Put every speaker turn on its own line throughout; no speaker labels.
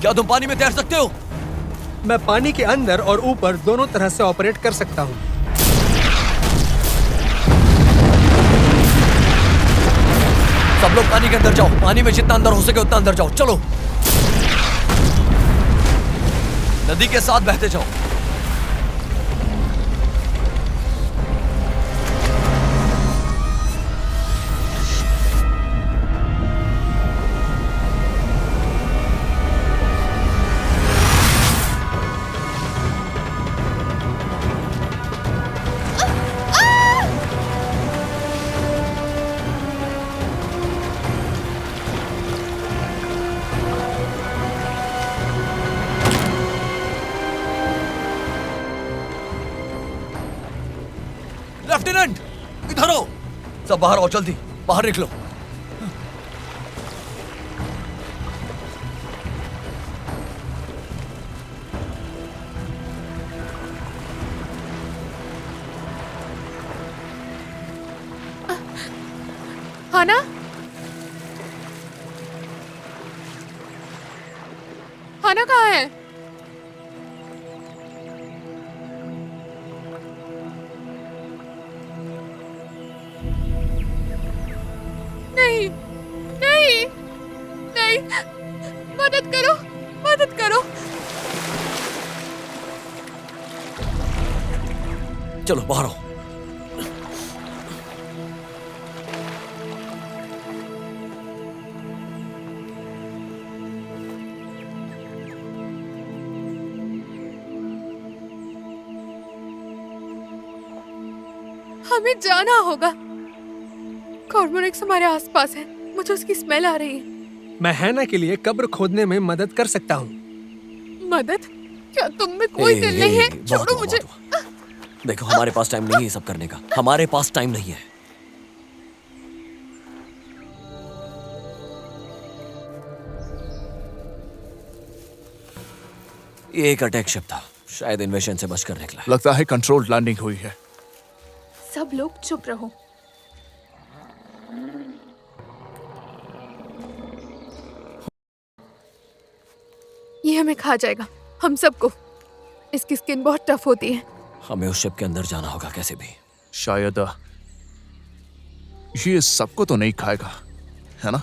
क्या तुम पानी में तैर सकते हो?
मैं पानी के अंदर और ऊपर दोनों तरह से ऑपरेट कर सकता हूँ।
सब लोग पानी के अंदर जाओ। पानी में जितना अंदर हो सके उतना अंदर जाओ। चलो, नदी के साथ बहते जाओ। लेफ्टिनेंट, इधर आओ। सब बाहर आओ, जल्दी बाहर निकलो।
हाना, हाना कहाँ है? नहीं, नहीं, नहीं, मदद करो, मदद करो।
चलो बाहर आओ।
हमें जाना होगा। कॉर्मोरेक्स हमारे आसपास है। मुझे उसकी स्मेल आ रही है।
मैं हैना के लिए कब्र खोदने में मदद कर सकता हूँ।
मदद? क्या तुम में कोई दिल नहीं है? छोड़ो मुझे।
देखो, हमारे पास टाइम नहीं है सब करने का। हमारे पास टाइम नहीं है। ये एक अटैक शिप था, शायद इन्वेशन से बचकर निकला।
लगता है कंट्रोल्ड लैंडिंग हुई है।
सब लोग चुप रहो। ये हमें खा जाएगा, हम सबको। इसकी स्किन बहुत टफ होती है।
हमें उस शिप के अंदर जाना होगा कैसे भी।
शायद ये सबको तो नहीं खाएगा, है ना?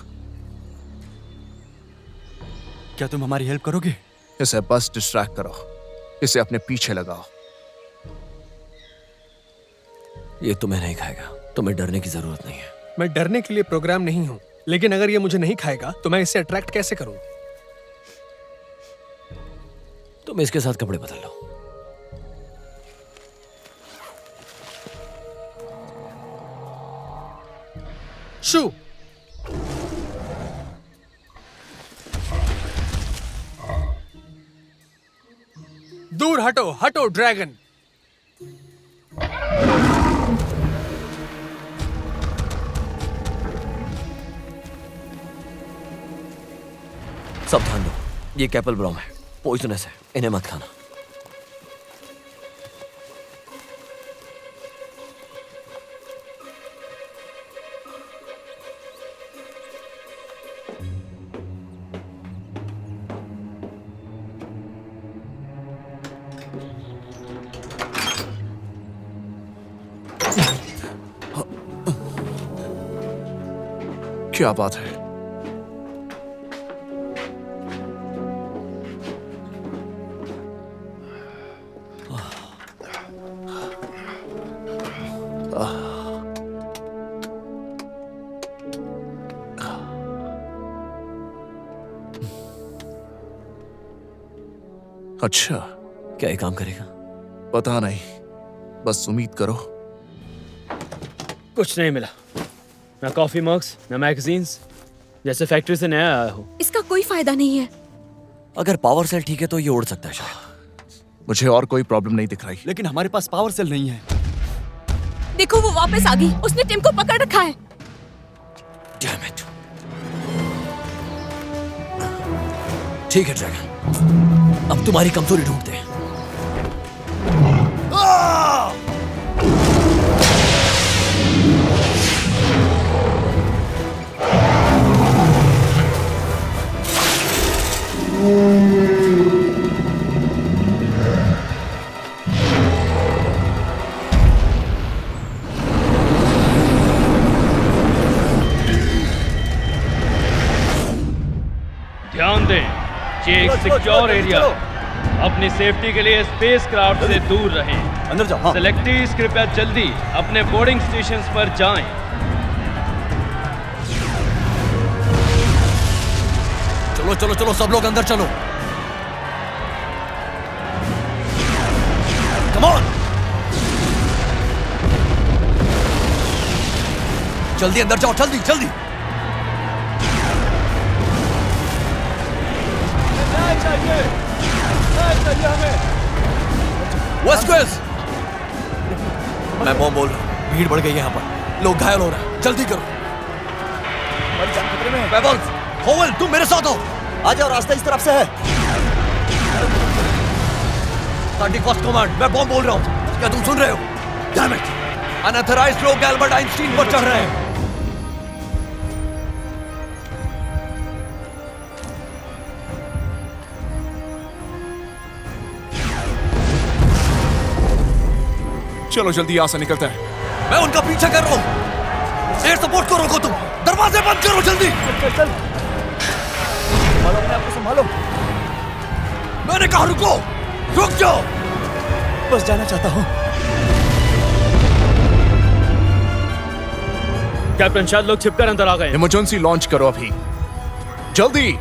क्या तुम हमारी हेल्प करोगे?
इसे बस डिस्ट्रैक्ट करो, इसे अपने पीछे लगाओ।
ये तुम्हें नहीं खाएगा, तुम्हें डरने की जरूरत नहीं है।
मैं डरने के लिए प्रोग्राम नहीं हूँ, लेकिन अगर ये मुझे नहीं खाएगा तो मैं इसे अट्रैक्ट कैसे करूँ?
तुम इसके साथ कपड़े बदल लो।
शू, दूर हटो, हटो ड्रैगन।
सावधान लो, ये कैपल ब्रॉम है, पॉइजनस है, इन्हें मत खाना।
क्या बात है? अच्छा,
क्या ये काम करेगा?
पता नहीं, बस उम्मीद करो।
कुछ नहीं मिला, ना कॉफी मग्स, ना मैगजीन्स, जैसे फैक्ट्री से नया आया हो।
इसका कोई फायदा नहीं है।
अगर पावर सेल ठीक है तो ये उड़ सकता है शायद।
मुझे और कोई प्रॉब्लम नहीं दिख रही।
लेकिन हमारे पास पावर सेल नहीं है।
देखो, वो वापस आ गई। उसने टिम को पकड़ रखा है।
Damn it. ठीक है ड्रैगन, अब तुम्हारी कमजोरी ढूंढते हैं।
ध्यान दें, ये एक सिक्योर एरिया है। अपनी सेफ्टी के लिए स्पेस क्राफ्ट से दूर रहें।
अंदर जाओ। हाँ।
सेलेक्टीज कृपया जल्दी अपने बोर्डिंग स्टेशंस पर जाएं।
चलो चलो चलो, सब लोग अंदर चलो। कम ऑन, जल्दी अंदर जाओ, जल्दी जल्दी।
चाहिए हमें।
वेस्टक्वेस्ट, मैं बॉम्ब बोल रहा हूँ। भीड़ बढ़ गई है यहाँ पर, लोग घायल हो रहे हैं, जल्दी करो।
हमारी जान खतरे में है।
वेवल्फ, होवेल, तुम मेरे साथ हो।
आ जाओ, रास्ता इस तरफ से है।
31st कमांड, मैं बॉम्ब बोल रहा हूँ, क्या तुम सुन रहे हो? Damn it! अनऑथराइज्ड लोग एल्बर्ट आइंस्टीन पर चढ़ रहे हैं।
चलो जल्दी यहाँ से निकलते हैं।
मैं उनका पीछा कर रहा हूँ। एयर सपोर्ट को रोको तुम, दरवाजे बंद करो जल्दी।
चल चल। संभालो अपने आप को, संभालो।
मैंने कहा रुको, रुक जाओ।
बस जाना चाहता हूँ।
कैप्टन, शायद लोग छिपकर अंदर आ गए।
इमरजेंसी लॉन्च करो अभी, जल्दी।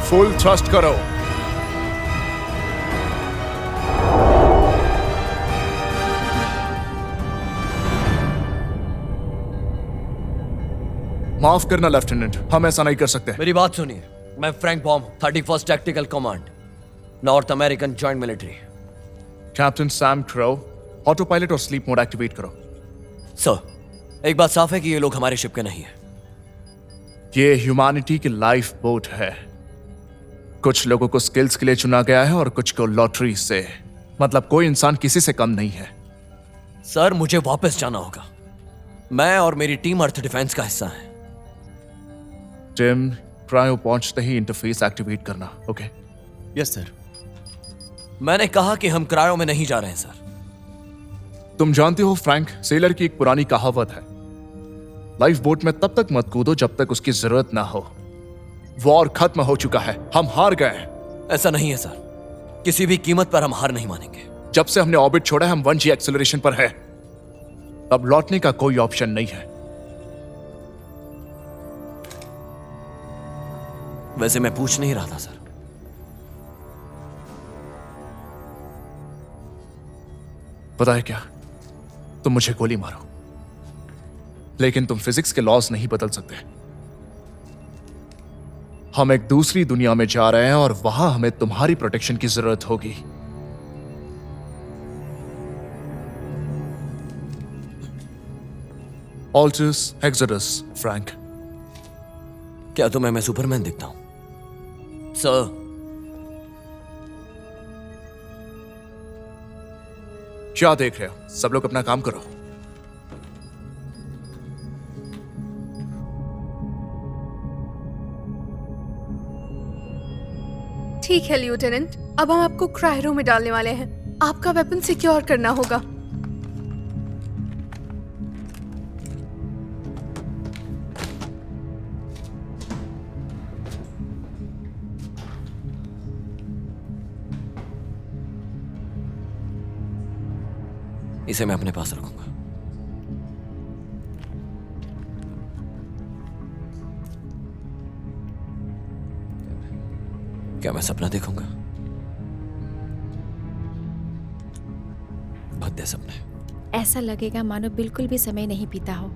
फुल थ्रस्ट करो। माफ करना लेफ्टिनेंट, हम ऐसा नहीं कर सकते।
मेरी बात सुनिए, मैं Frank Baum, 31st tactical command, north American joint military.
Captain Sam Crow, autopilot और स्लीप मोड एक्टिवेट करो।
सर, एक बात साफ है कि ये लोग हमारे शिप के नहीं है।
ये ह्यूमैनिटी की लाइफ बोट है। कुछ लोगों को स्किल्स के लिए चुना गया है और कुछ को लॉटरी से। मतलब कोई इंसान किसी से कम नहीं है।
सर, मुझे वापस जाना होगा। मैं और मेरी टीम अर्थ डिफेंस का हिस्सा है।
टिम, क्रायो पहुंचते ही इंटरफेस एक्टिवेट करना, ओके?
Yes sir.
मैंने कहा कि हम क्रायो में नहीं जा रहे हैं सर।
तुम जानते हो फ्रैंक, सेलर की एक पुरानी कहावत है, लाइफ बोट में तब तक मत कूदो जब तक उसकी जरूरत ना हो। वॉर खत्म हो चुका है, हम हार गए।
ऐसा नहीं है सर, किसी भी कीमत पर हम हार नहीं मानेंगे।
जब से हमने ऑर्बिट छोड़ा है हम 1G एक्सेलरेशन पर है। अब लौटने का कोई ऑप्शन नहीं है।
वैसे मैं पूछ नहीं रहा था सर।
पता है क्या, तुम मुझे गोली मारो, लेकिन तुम फिजिक्स के लॉज नहीं बदल सकते। हम एक दूसरी दुनिया में जा रहे हैं और वहां हमें तुम्हारी प्रोटेक्शन की जरूरत होगी। Altus exodus, Frank.
क्या तुम्हें मैं सुपरमैन दिखता हूं सर?
क्या देख रहे हो? सब लोग अपना काम करो।
ठीक है लेफ्टिनेंट, अब हम आपको क्रायो में डालने वाले हैं। आपका वेपन सिक्योर करना होगा।
इसे मैं अपने पास रखूंगा। क्या मैं सपना देखूंगा? भद्दे सपने।
ऐसा लगेगा मानो बिल्कुल भी समय नहीं बीता हो।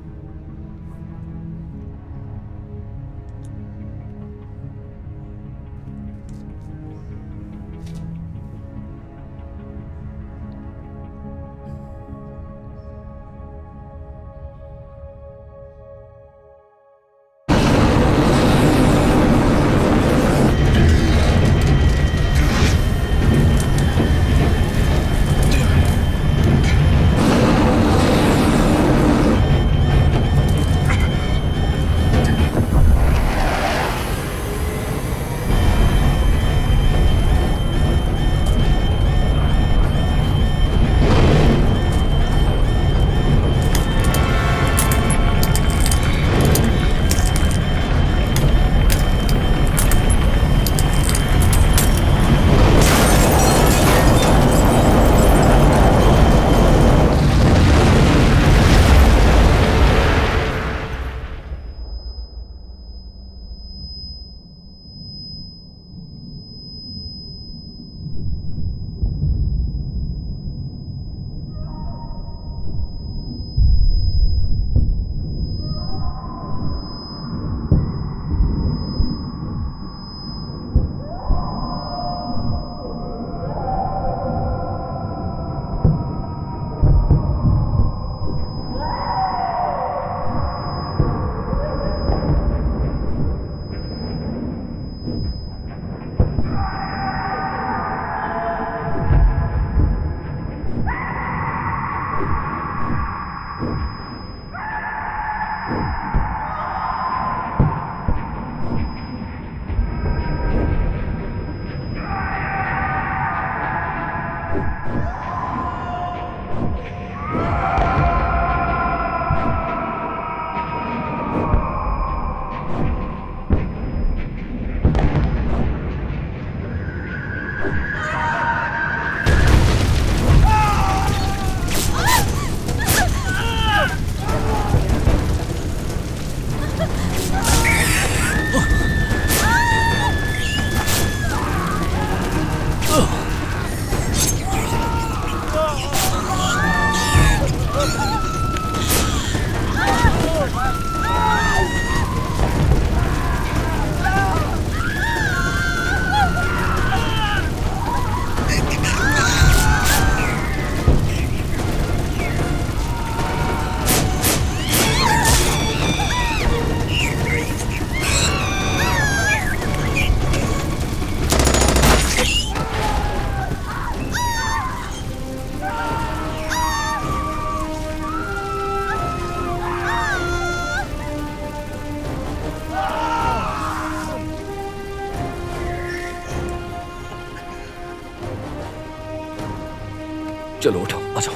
चलो उठो, आ जाओ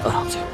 आराम से।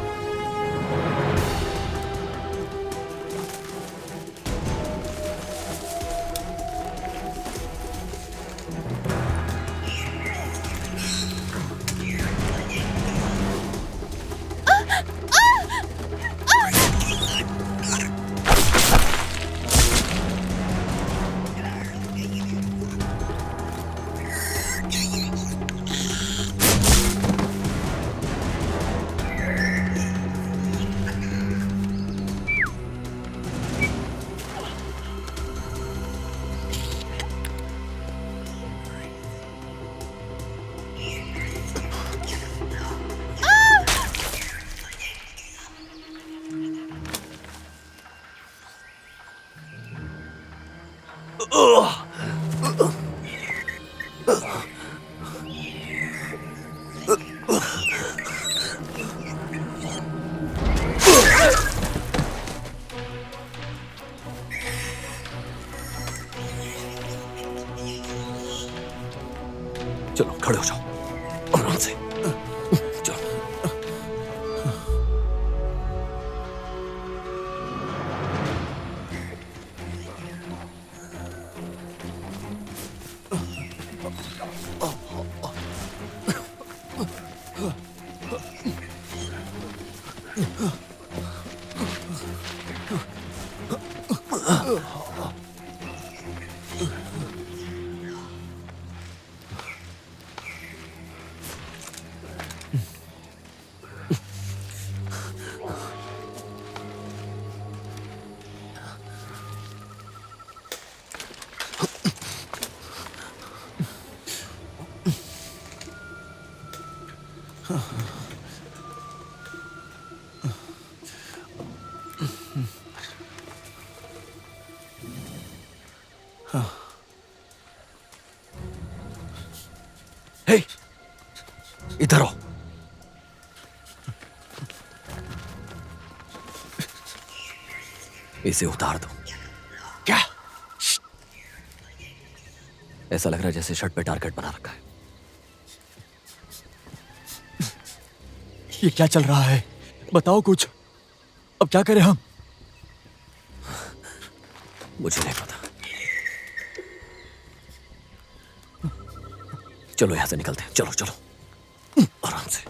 चलो खड़े हो जाओ आराम से। चलो। हे, इधर आओ। इसे उतार दो।
क्या?
ऐसा लग रहा है जैसे शर्ट पे टारगेट बना रखा है।
ये क्या चल रहा है? बताओ कुछ। अब क्या करें हम?
मुझे नहीं पता। चलो यहां से निकलते हैं। चलो चलो आराम से।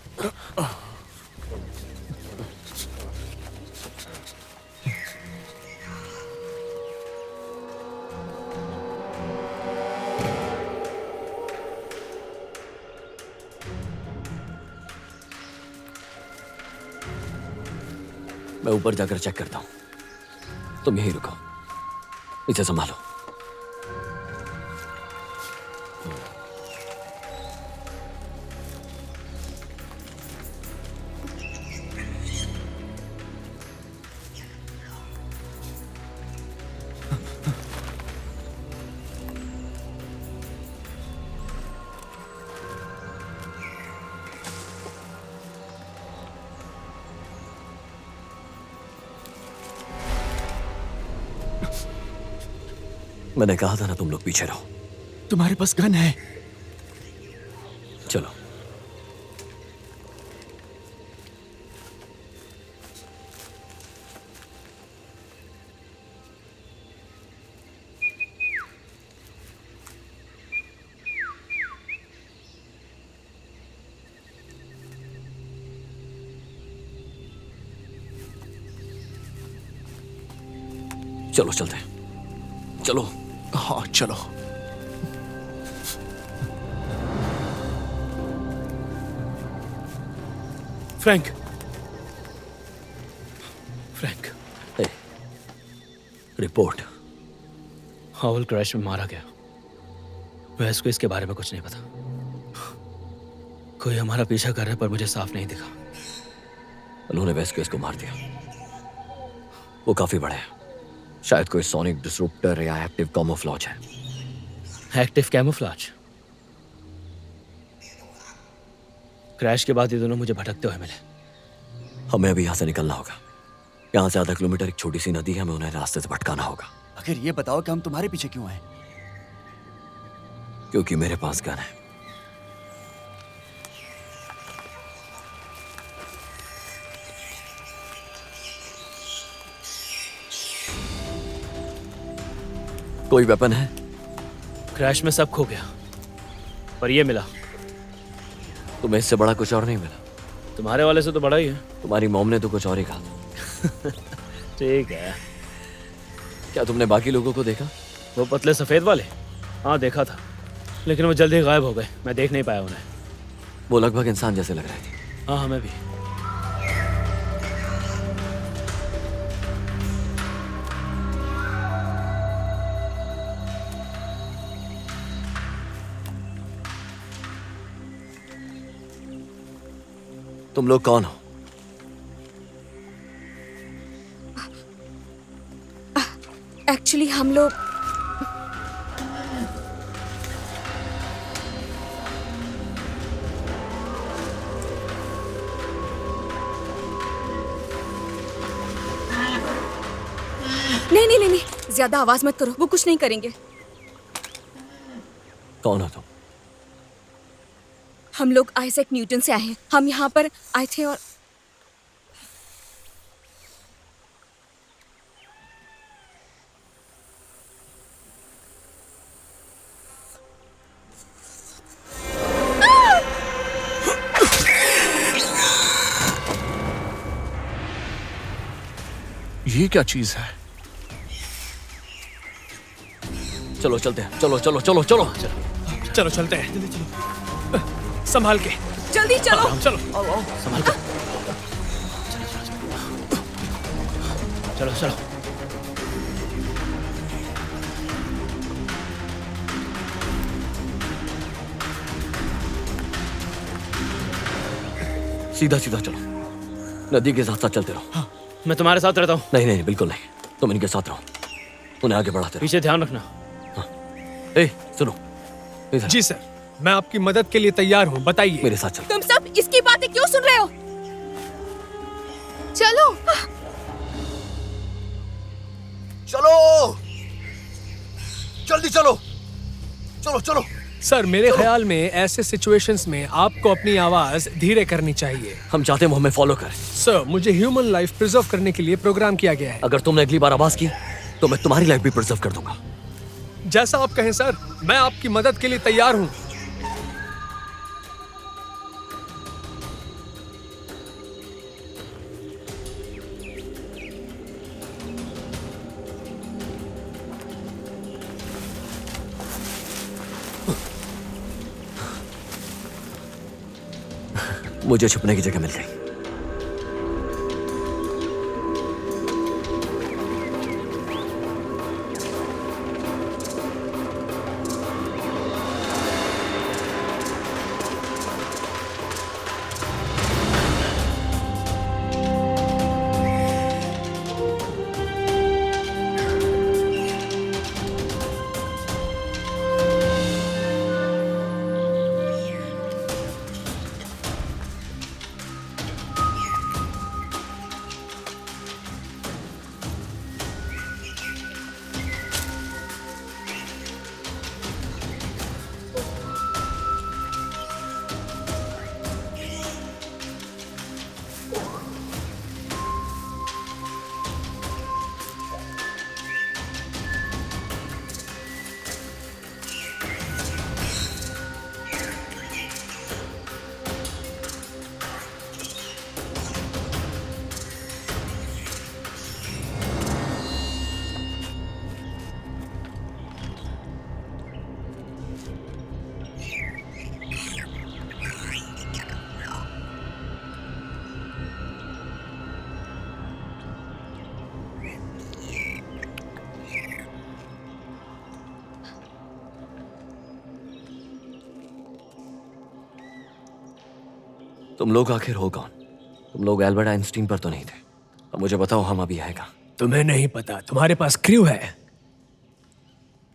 मैं ऊपर जाकर चेक करता हूं। तुम यहीं रुको, इसे संभालो। मैंने कहा था ना तुम लोग पीछे रहो।
तुम्हारे पास गन है?
चलो। चलो चलते हैं। चलो।
हाँ चलो।
Frank, Frank,
report.
Howell crash में मारा गया। वैस को इसके बारे में कुछ नहीं पता। कोई हमारा पीछा कर रहा है पर मुझे साफ नहीं दिखा।
उन्होंने वेस्क्यूज को मार दिया। वो काफी बड़े हैं। शायद कोई सोनिक डिसरप्टर या एक्टिव कैमोफ्लेज है।
Active camouflage? क्रैश के बाद ये दोनों मुझे भटकते हुए मिले।
हमें अभी यहाँ से निकलना होगा। यहाँ से आधा किलोमीटर एक छोटी सी नदी है, हमें उन्हें रास्ते से भटकाना होगा।
आखिर ये बताओ कि हम तुम्हारे पीछे क्यों आए?
क्योंकि मेरे पास गन है। कोई वेपन है?
क्रैश में सब खो गया, पर ये मिला।
तुम्हें इससे बड़ा कुछ और नहीं मिला?
तुम्हारे वाले से तो बड़ा ही है।
तुम्हारी मॉम ने तो कुछ और ही कहा।
ठीक है।
क्या तुमने बाकी लोगों को देखा?
वो पतले सफेद वाले? हाँ देखा था, लेकिन वो जल्दी गायब हो गए, मैं देख नहीं पाया उन्हें।
वो लगभग इंसान जैसे लग रहे थे।
हाँ हमें भी।
तुम लोग कौन हो?
एक्चुअली हम लोग नहीं, ज्यादा आवाज मत करो, वो कुछ नहीं करेंगे।
कौन हो तुम?
हम लोग आइजैक न्यूटन से आए हैं। हम यहाँ पर आए थे और
ये क्या चीज है?
चलो चलते हैं, चलो चलो चलो चलो।
चलो चलते हैं, जल्दी चलो, संभाल के।
जल्दी चलो।
चलो
संभाल कर। चलो चलो।
सीधा सीधा चलो, नदी के साथ साथ चलते रहो।
हाँ, मैं तुम्हारे साथ रहता हूँ।
नहीं नहीं बिल्कुल नहीं, तुम इनके साथ रहो, उन्हें आगे बढ़ाते रहो।
पीछे ध्यान रखना।
ए सुनो, इधर
जी सर, मैं आपकी मदद के लिए तैयार हूँ, बताइए।
मेरे साथ चलो।
तुम सब इसकी बातें क्यों सुन रहे हो? चलो।
चलो जल्दी चलो, चलो चलो।
सर मेरे ख्याल में ऐसे सिचुएशंस में आपको अपनी आवाज धीरे करनी चाहिए।
हम चाहते हैं वो हमें फॉलो करें।
सर मुझे ह्यूमन लाइफ प्रिजर्व करने के लिए प्रोग्राम किया गया है।
अगर तुमने अगली बार आवाज की तो मैं तुम्हारी लाइफ भी प्रिजर्व कर दूंगा।
जैसा आप कहें सर, मैं आपकी मदद के लिए तैयार हूँ।
मुझे छुपने की जगह मिल गई। तुम लोग आखिर हो कौन? तुम लोग एल्बर्ट आइंस्टीन पर तो नहीं थे। अब मुझे बताओ हम अभी है कहाँ?
तुम्हें नहीं पता, तुम्हारे पास क्रू है,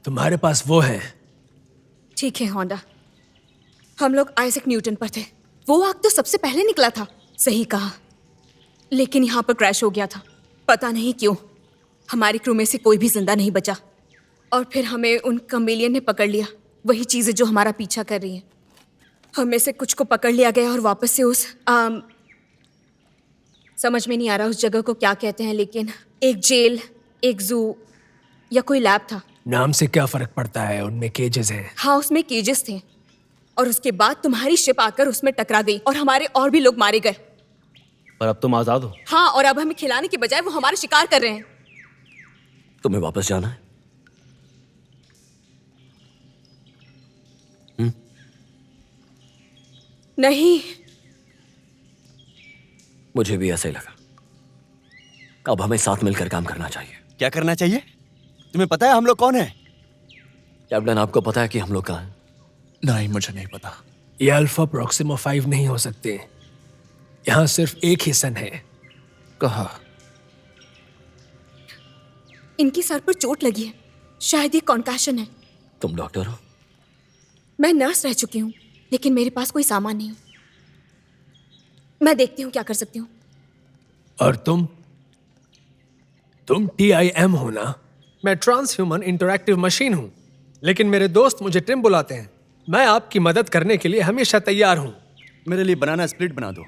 तुम्हारे पास वो है।
ठीक है होंडा, हम लोग आइजैक न्यूटन पर थे। वो आग तो सबसे पहले निकला था। सही कहा, लेकिन यहाँ पर क्रैश हो गया था। पता नहीं क्यों हमारी क्रू में से कोई भी जिंदा नहीं बचा, और फिर हमें उन कमेलियन ने पकड़ लिया। वही चीजें जो हमारा पीछा कर रही हैं। हमें से कुछ को पकड़ लिया गया और वापस से उस समझ में नहीं आ रहा उस जगह को क्या कहते हैं, लेकिन एक जेल, एक जू या कोई लैब था।
नाम से क्या फर्क पड़ता है, उनमें केजेस हैं।
हाँ, उसमें केजेस थे और उसके बाद तुम्हारी शिप आकर उसमें टकरा गई और हमारे और भी लोग मारे गए।
पर अब तुम आजाद हो।
हाँ, और अब हमें खिलाने के बजाय वो हमारा शिकार कर रहे हैं।
तुम्हें वापस जाना है?
नहीं,
मुझे भी ऐसा ही लगा। अब हमें साथ मिलकर काम करना चाहिए।
क्या करना चाहिए? तुम्हें पता है हम लोग कौन है?
कैप्टन, आपको पता है कि हम लोग कहाँ हैं?
नहीं, मुझे नहीं पता।
ये अल्फा प्रोक्सिमा 5 नहीं हो सकते। यहाँ सिर्फ एक ही सन है।
कहा
इनकी सर पर चोट लगी है, शायद ये कॉन्कैशन है।
तुम डॉक्टर हो?
मैं नर्स रह चुकी हूँ, लेकिन मेरे पास कोई सामान नहीं। मैं देखती हूँ क्या कर सकती हूँ। और तुम TIM हो ना? मैं ट्रांस ह्यूमन इंटरैक्टिव मशीन हूँ, लेकिन मेरे दोस्त मुझे टिम बुलाते हैं। मैं आपकी मदद करने के लिए हमेशा तैयार हूँ।
मेरे लिए बनाना स्प्लिट बना दो।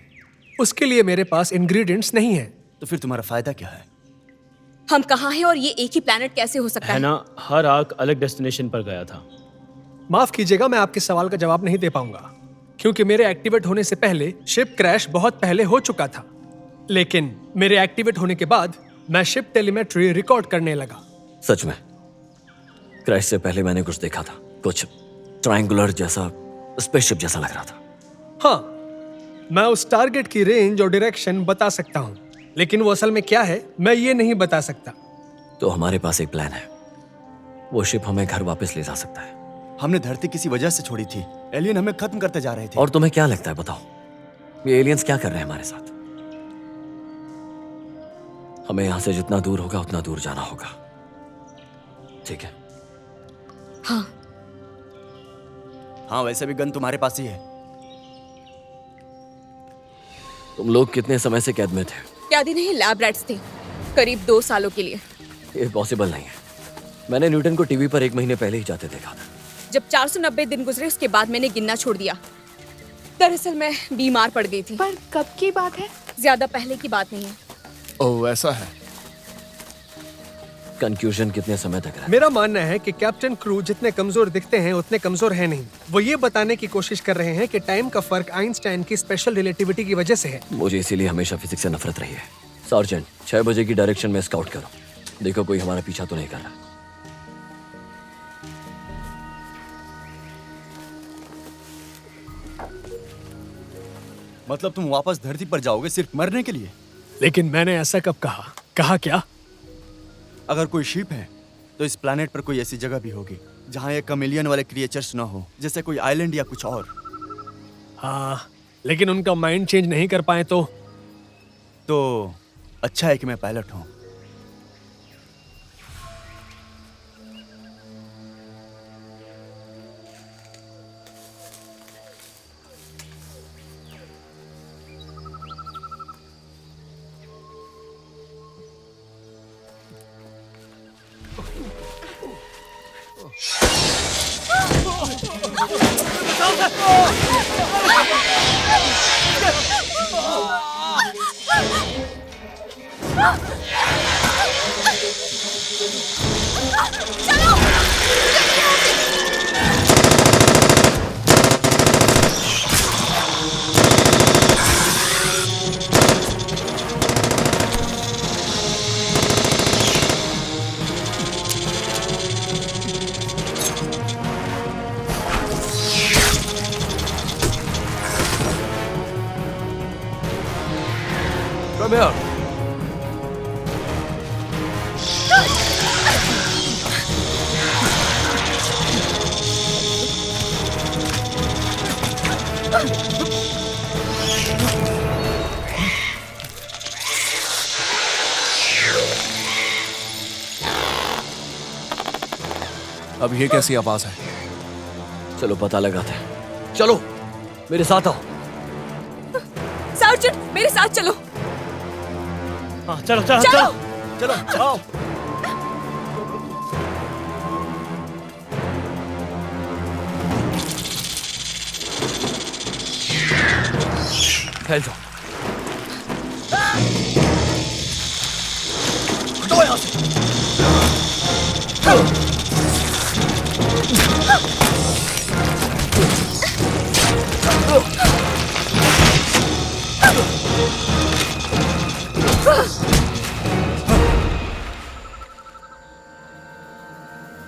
उसके लिए मेरे पास इंग्रेडिएंट्स नहीं है।
तो फिर तुम्हारा फायदा क्या है?
हम कहाँ हैं और ये एक ही प्लेनेट कैसे हो सकता
है
है?
ना, हर आर्क अलग डेस्टिनेशन पर गया था।
माफ कीजिएगा, मैं आपके सवाल का जवाब नहीं दे पाऊंगा, क्योंकि मेरे एक्टिवेट होने से पहले शिप क्रैश बहुत पहले हो चुका था। लेकिन मेरे एक्टिवेट होने के बाद मैं शिप टेलीमेट्री रिकॉर्ड करने लगा।
सच में क्रैश से पहले मैंने कुछ देखा था, कुछ ट्रायंगुलर जैसा, स्पेसशिप जैसा लग रहा था।
हाँ, मैं उस टारगेट की रेंज और डायरेक्शन बता सकता हूँ, लेकिन वो असल में क्या है मैं ये नहीं बता सकता।
तो हमारे पास एक प्लान है। वो शिप हमें घर वापस ले जा सकता है।
हमने धरती किसी वजह से छोड़ी थी। एलियन हमें खत्म करते जा रहे थे।
और तुम्हें क्या लगता है, बताओ, ये एलियंस क्या कर रहे हैं हमारे साथ? हमें यहां से जितना दूर होगा उतना दूर जाना होगा, ठीक है?
हाँ,
हाँ, वैसे भी गन तुम्हारे पास ही है।
तुम लोग कितने समय से कैद में थे?
कैदी नहीं, लैब रैट्स थे, करीब 2 सालों के लिए।
ये पॉसिबल नहीं है। मैंने न्यूटन को टीवी पर 1 महीने पहले ही जाते देखा था।
जब 490 दिन गुजरे उसके बाद मैंने गिनना छोड़ दिया। दरअसल मैं बीमार पड़ गई थी।
पर कब की बात है?
ज्यादा पहले की बात नहीं है।
ओह, ऐसा है।
कंफ्यूजन कितने समय तक रहा?
मेरा मानना है कि कैप्टन क्रू जितने कमजोर दिखते हैं उतने कमजोर है नहीं। वो ये बताने की कोशिश कर रहे हैं कि टाइम का फर्क आइंस्टाइन की स्पेशल रिलेटिविटी की वजह से है।
मुझे इसीलिए हमेशा फिजिक्स से नफरत रही है। सार्जेंट, 6 बजे की डायरेक्शन में स्काउट करो, देखो कोई हमारा पीछा तो नहीं कर रहा।
मतलब तुम वापस धरती पर जाओगे सिर्फ मरने के लिए?
लेकिन मैंने ऐसा कब कहा? कहा क्या?
अगर कोई शिप है तो इस प्लेनेट पर कोई ऐसी जगह भी होगी जहाँ ये कमेलियन वाले क्रिएचर्स ना हो, जैसे कोई आइलैंड या कुछ और।
हाँ, लेकिन उनका माइंड चेंज नहीं कर पाए तो
अच्छा है कि मैं पायलट हूँ।
Come here.
अब ये कैसी आवाज है?
चलो पता लगाते हैं। चलो मेरे साथ आओ।
सार्जेंट, मेरे साथ चलो।
हाँ, चलो चलो
चलो।
चलो जाओ।
फैल जाओ।
हटो यहाँ से।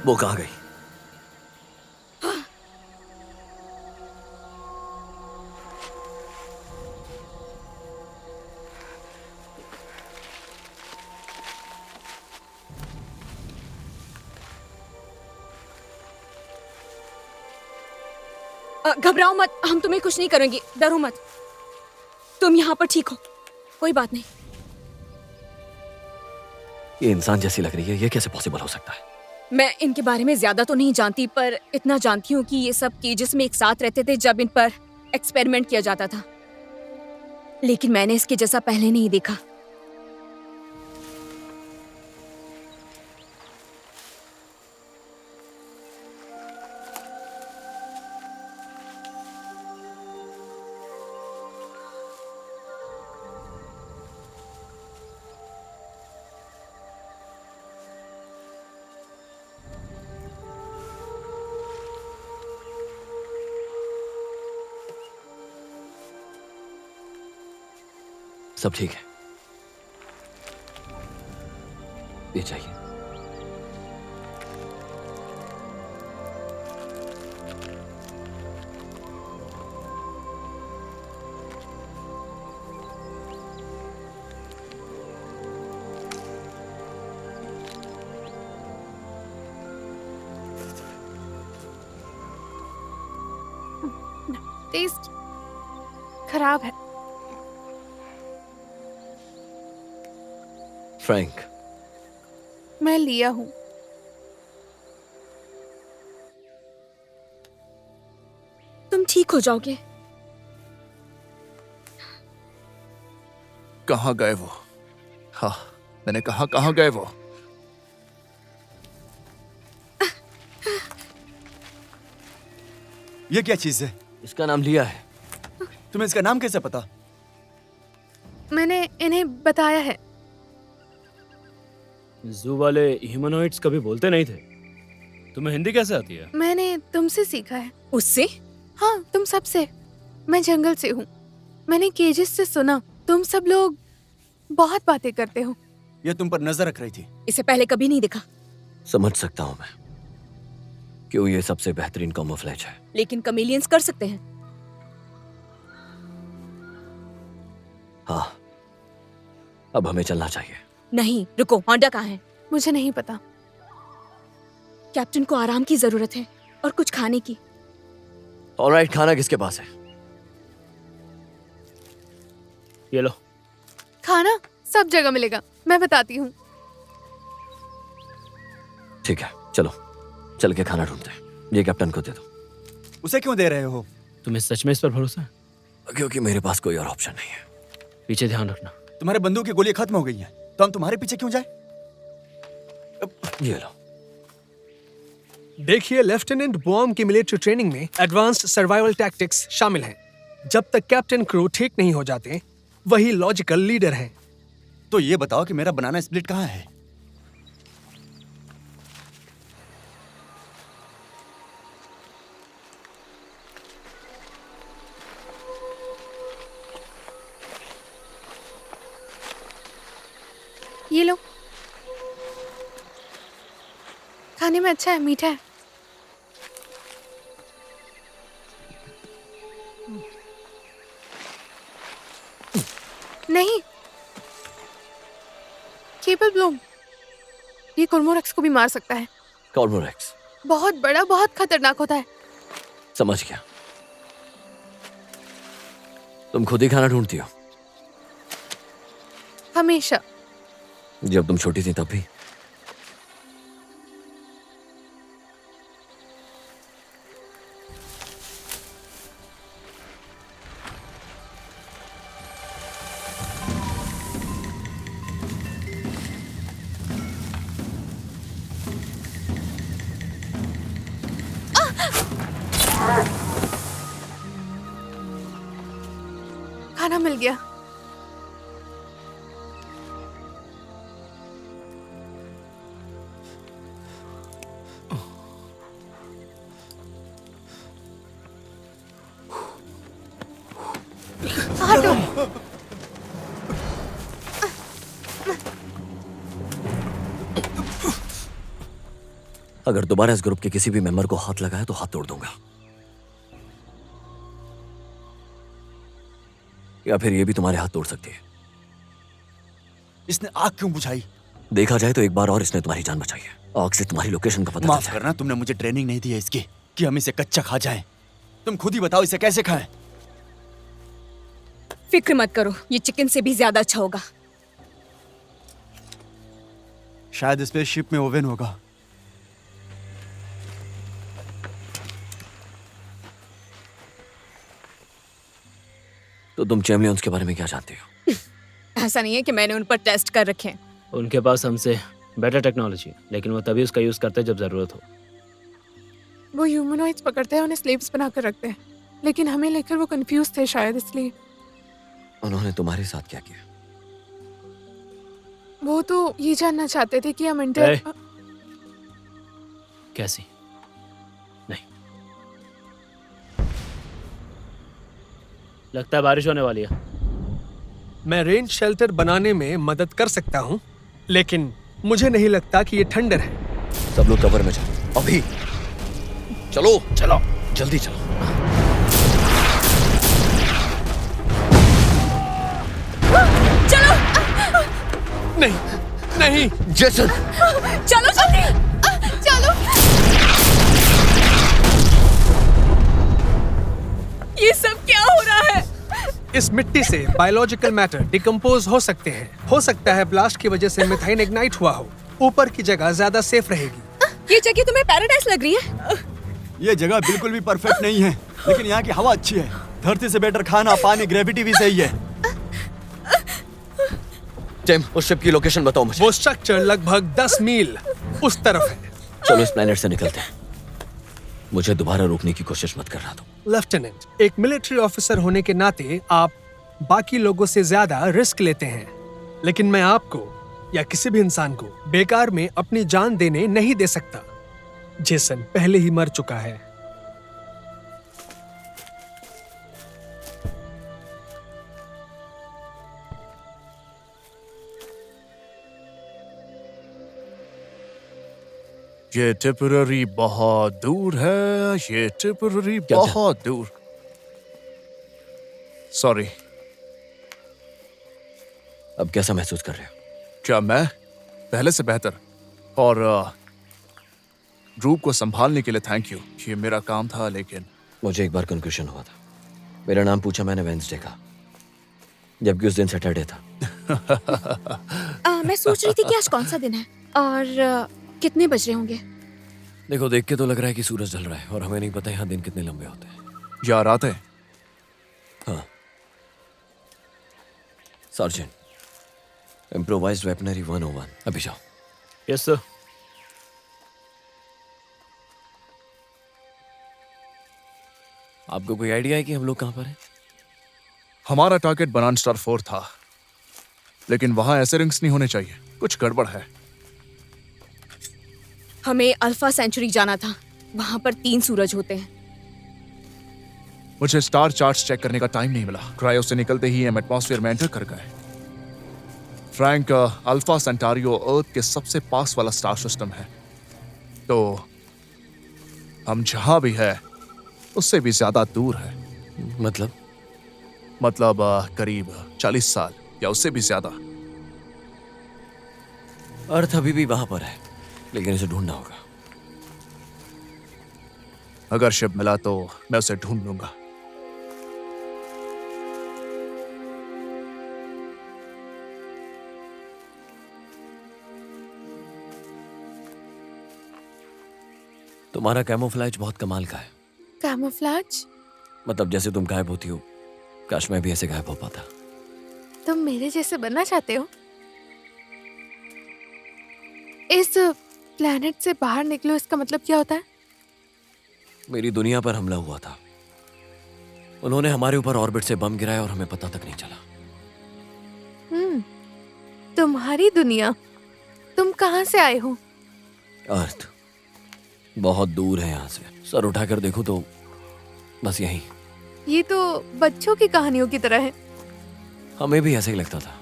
वो कहाँ गई?
घबराओ मत, हम तुम्हें कुछ नहीं करेंगे, डरो मत। तुम यहाँ पर ठीक हो, कोई बात नहीं।
ये इंसान जैसी लग रही है, ये कैसे पॉसिबल हो सकता है?
मैं इनके बारे में ज्यादा तो नहीं जानती, पर इतना जानती हूँ कि ये सब केजेस में एक साथ रहते थे जब इन पर एक्सपेरिमेंट किया जाता था। लेकिन मैंने इसके जैसा पहले नहीं देखा।
सब ठीक है, ये चाहिए।
टेस्ट खराब है।
फ्रैंक,
मैं लिया हूँ।
तुम ठीक हो जाओगे।
कहाँ गए वो? हाँ, मैंने कहा कहाँ गए वो?
ये क्या चीज है?
इसका नाम लिया है।
तुम्हें इसका नाम कैसे पता?
मैंने इन्हें बताया है।
जू वाले ह्यूमनॉइड्स कभी बोलते नहीं थे। तुम्हें हिंदी कैसे आती है?
मैंने तुमसे सीखा है।
उससे?
हाँ, तुम सबसे। मैं जंगल से हूँ। मैंने केजेस से सुना तुम सब लोग बहुत बातें करते हो।
ये तुम पर नजर रख रही थी।
इसे पहले कभी नहीं देखा।
समझ सकता हूं मैं क्यों ये सबसे बेहतरीन कैमोफ्लेज है।
लेकिन कमेलियंस कर सकते हैं।
हाँ, अब हमें चलना चाहिए।
नहीं, रुको, होंडा कहाँ है?
मुझे नहीं पता।
कैप्टन को आराम की जरूरत है और कुछ खाने की।
ऑलराइट, खाना किसके पास है?
ये लो।
खाना सब जगह मिलेगा, मैं बताती हूँ।
ठीक है, चलो चल के खाना ढूंढते हैं। ये कैप्टन को दे दो।
उसे क्यों दे रहे हो?
तुम्हें सच में इस पर भरोसा है?
क्योंकि मेरे पास कोई और ऑप्शन नहीं है।
पीछे ध्यान रखना।
तुम्हारे बंदूक की गोलियां खत्म हो गई हैं, तो हम तुम्हारे पीछे क्यों जाए?
ये लो।
देखिए, लेफ्टिनेंट बॉम की मिलिट्री ट्रेनिंग में एडवांस्ड सर्वाइवल टैक्टिक्स शामिल हैं। जब तक कैप्टन क्रू ठीक नहीं हो जाते, वही लॉजिकल लीडर हैं।
तो ये बताओ कि मेरा बनाना स्प्लिट कहाँ है?
ये लो। खाने में अच्छा है, मीठा है। नहीं, केबल ब्लूम। ये कोर्मोरक्स को भी मार सकता है।
कॉर्मोरेक्स?
बहुत बड़ा, बहुत खतरनाक होता है।
समझ गया। तुम खुद ही खाना ढूंढती हो?
हमेशा।
जब तुम छोटी थी तब भी?
खाना मिल गया। हटो।
अगर दोबारा इस ग्रुप के किसी भी मेंबर को हाथ लगाया तो हाथ तोड़ दूंगा, या फिर ये भी तुम्हारे हाथ तोड़ सकती है।
इसने आग क्यों बुझाई?
देखा जाए तो एक बार और इसने तुम्हारी जान बचाई है। आग से तुम्हारी लोकेशन का पता
माफ
चल
करना, तुमने मुझे ट्रेनिंग नहीं दी है इसकी कि हम इसे कच्चा खा जाएं। तुम खुद ही बताओ इसे कैसे खाएं?
फिक्र मत करो, ये चिकन से भी ज्यादा अच्छा होगा।
शायद स्पेसशिप में ओवन होगा।
तो तुम चैम्पियंस के बारे में क्या जानते हो?
ऐसा नहीं है कि मैंने उन पर टेस्ट कर रखे हैं।
उनके पास हमसे बेटर टेक्नोलॉजी, लेकिन वो तभी उसका यूज करते हैं जब जरूरत हो।
वो ह्यूमनॉइड्स पकड़ते हैं, उन्हें स्लेव्स बनाकर रखते हैं, लेकिन हमें लेकर वो कंफ्यूज थे शायद इसलिए।
उन्होंने तुम्हारे साथ क्या किया?
वो तो ये जानना चाहते थे कि हम
ए, कैसी? नहीं, लगता है बारिश होने वाली है।
मैं रेन शेल्टर बनाने में मदद कर सकता हूँ, लेकिन मुझे नहीं लगता कि ये ठंडर है।
सब लोग कवर में जाओ अभी। चलो चलो जल्दी चलो।
चलो
नहीं नहीं,
जेसन,
चलो जल्दी चलो। ये सब क्या हो रहा है?
इस मिट्टी से बायोलॉजिकल मैटर डिकम्पोज हो सकते हैं। हो सकता है ब्लास्ट की वजह से मिथाइन इग्नाइट हुआ हो। ऊपर की जगह ज्यादा सेफ रहेगी।
ये जगह तुम्हें पैराडाइज लग रही है?
ये जगह बिल्कुल भी परफेक्ट नहीं है, लेकिन यहाँ की हवा अच्छी है। धरती से बेटर खाना, पानी, ग्रेविटी भी सही है।
टिम, उस शिप की लोकेशन बताओ मुझे।
वो स्ट्रक्चर लगभग 10 मील उस तरफ है।
चलो इस प्लेनेट से निकलते हैं। मुझे दोबारा रोकने की कोशिश मत कर रहा तुम।
लेफ्टिनेंट, एक मिलिट्री ऑफिसर होने के नाते आप बाकी लोगों से ज्यादा रिस्क लेते हैं, लेकिन मैं आपको या किसी भी इंसान को बेकार में अपनी जान देने नहीं दे सकता। जेसन पहले ही मर चुका है।
ये टिपररी बहुत दूर है, ये टिपररी
क्या?
बहुत दूर। सॉरी।
अब कैसा महसूस कर रहे हो?
क्या मैं पहले से बेहतर? और रूप को संभालने के लिए थैंक यू। ये मेरा काम था, लेकिन
मुझे एक बार कंफ्यूजन हुआ था। मेरा नाम पूछा मैंने वेंसडे का, जबकि उस दिन सैटरडे था।
मैं सोच रही थी कि आज कौन सा दिन है और कितने बज रहे होंगे।
देखो, देख के तो लग रहा है कि सूरज ढल रहा है, और हमें नहीं पता यहाँ दिन कितने लंबे होते हैं।
यार आते।
हाँ सर्जन, इम्प्रोवाइज्ड वेपनरी 101। अभी जाओ।
Yes sir.
आपको कोई आइडिया है कि हम लोग कहाँ पर हैं?
हमारा टारगेट बनान स्टार 4 था, लेकिन वहां ऐसे रिंग्स नहीं होने चाहिए। कुछ गड़बड़ है।
हमें अल्फा सेंचुरी जाना था, वहां पर 3 सूरज होते हैं।
मुझे स्टार चार्ट्स चेक करने का टाइम नहीं मिला। क्रायो से निकलते ही हम एटमॉस्फेयर में एंटर कर गए। फ्रैंक, अल्फा सेंटारियो अर्थ के सबसे पास वाला स्टार सिस्टम है, तो हम जहां भी है उससे भी ज्यादा दूर है। मतलब करीब 40 साल या उससे भी ज्यादा।
अर्थ अभी भी वहां पर है, लेकिन इसे ढूंढना होगा।
अगर शिप मिला तो मैं उसे ढूंढ लूंगा।
तुम्हारा कैमोफ्लेज बहुत कमाल का है।
कैमोफ्लेज?
मतलब जैसे तुम गायब होती हो, काश मैं भी ऐसे गायब हो पाता।
तुम मेरे जैसे बनना चाहते हो? इस प्लेनेट से बाहर निकलो, इसका मतलब क्या होता है?
मेरी दुनिया पर हमला हुआ था। उन्होंने हमारे ऊपर ऑर्बिट से बम गिराया और हमें पता तक नहीं चला।
तुम्हारी दुनिया? तुम कहाँ से आए हो?
अर्थ बहुत दूर है यहाँ से। सर उठाकर देखो तो बस यही।
ये तो बच्चों की कहानियों की तरह है।
हमें भी ऐसे ही लगता था।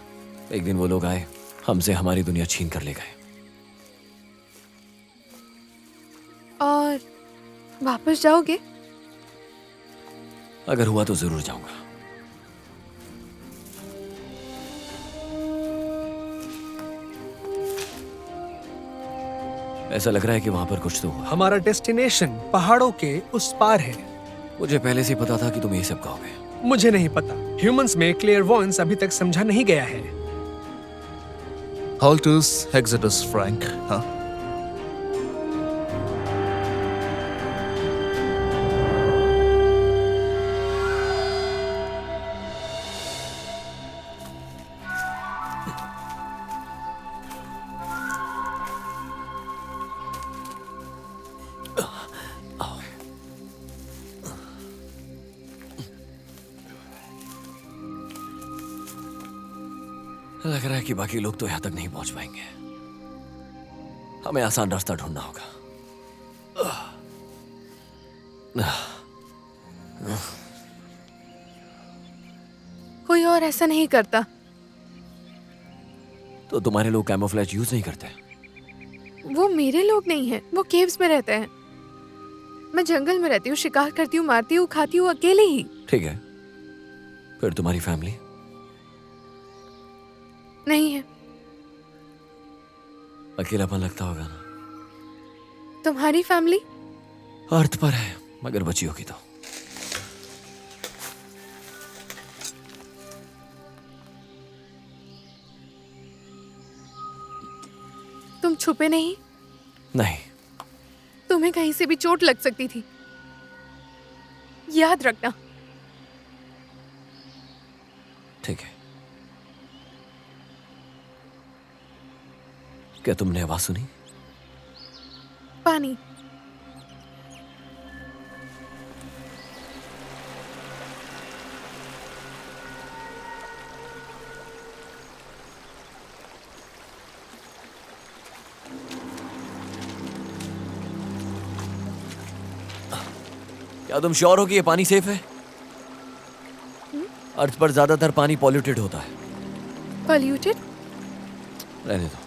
एक दिन वो लोग आए, हमसे हमारी दुनिया छीन कर ले गए।
और वापस जाओगे?
अगर हुआ तो जरूर जाऊंगा। ऐसा लग रहा है कि वहां पर कुछ तो हुआ।
हमारा डेस्टिनेशन पहाड़ों के उस पार है।
मुझे पहले से ही पता था कि तुम ये सब कहोगे।
मुझे नहीं पता, ह्यूमंस में क्लियरवॉयंस अभी तक समझा नहीं गया है।
Haltus Exodus Frank, हाँ?
लग रहा है कि बाकी लोग तो यहां तक नहीं पहुंच पाएंगे। हमें आसान रास्ता ढूंढना होगा।
कोई और ऐसा नहीं करता।
तो तुम्हारे लोग कैमोफ्लेज यूज नहीं करते?
वो मेरे लोग नहीं हैं, वो केव्स में रहते हैं। मैं जंगल में रहती हूँ, शिकार करती हूँ, मारती हूँ, खाती हूँ, अकेले ही।
ठीक है, फिर तुम्हारी फैमिली?
नहीं है।
अकेलापन लगता होगा ना?
तुम्हारी फैमिली?
अर्थ पर है, मगर बची होगी तो।
तुम छुपे नहीं?
नहीं।
तुम्हें कहीं से भी चोट लग सकती थी, याद रखना।
ठीक है। क्या तुमने आवाज सुनी?
पानी।
क्या तुम श्योर हो कि ये पानी सेफ है? अर्थ पर ज्यादातर पानी पॉल्यूटेड होता है।
पॉल्यूटेड?
रहने दो।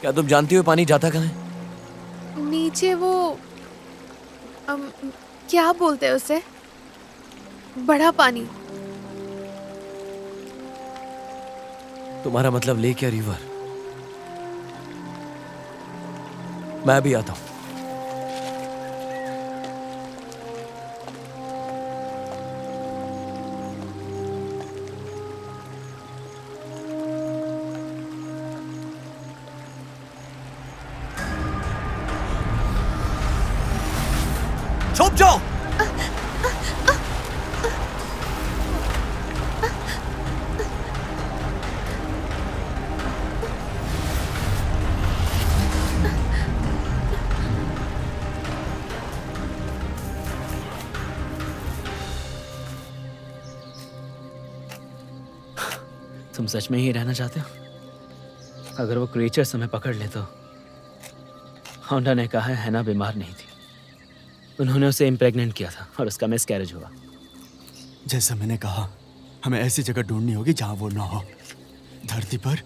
क्या तुम जानती हो पानी जाता कहाँ है?
नीचे वो क्या बोलते हैं उसे? बड़ा पानी।
तुम्हारा मतलब लेक या रिवर? मैं भी आता हूं। छुप जाओ।
तुम सच में ही रहना चाहते हो? अगर वो क्रिएचर्स हमें पकड़ ले तो? होंडा ने कहा है हैना बीमार नहीं थी। उन्होंने उसे इम्प्रेग्नेंट किया था और उसका मिसकैरेज हुआ।
जैसा मैंने कहा, हमें ऐसी जगह ढूंढनी होगी जहां वो ना हो। धरती पर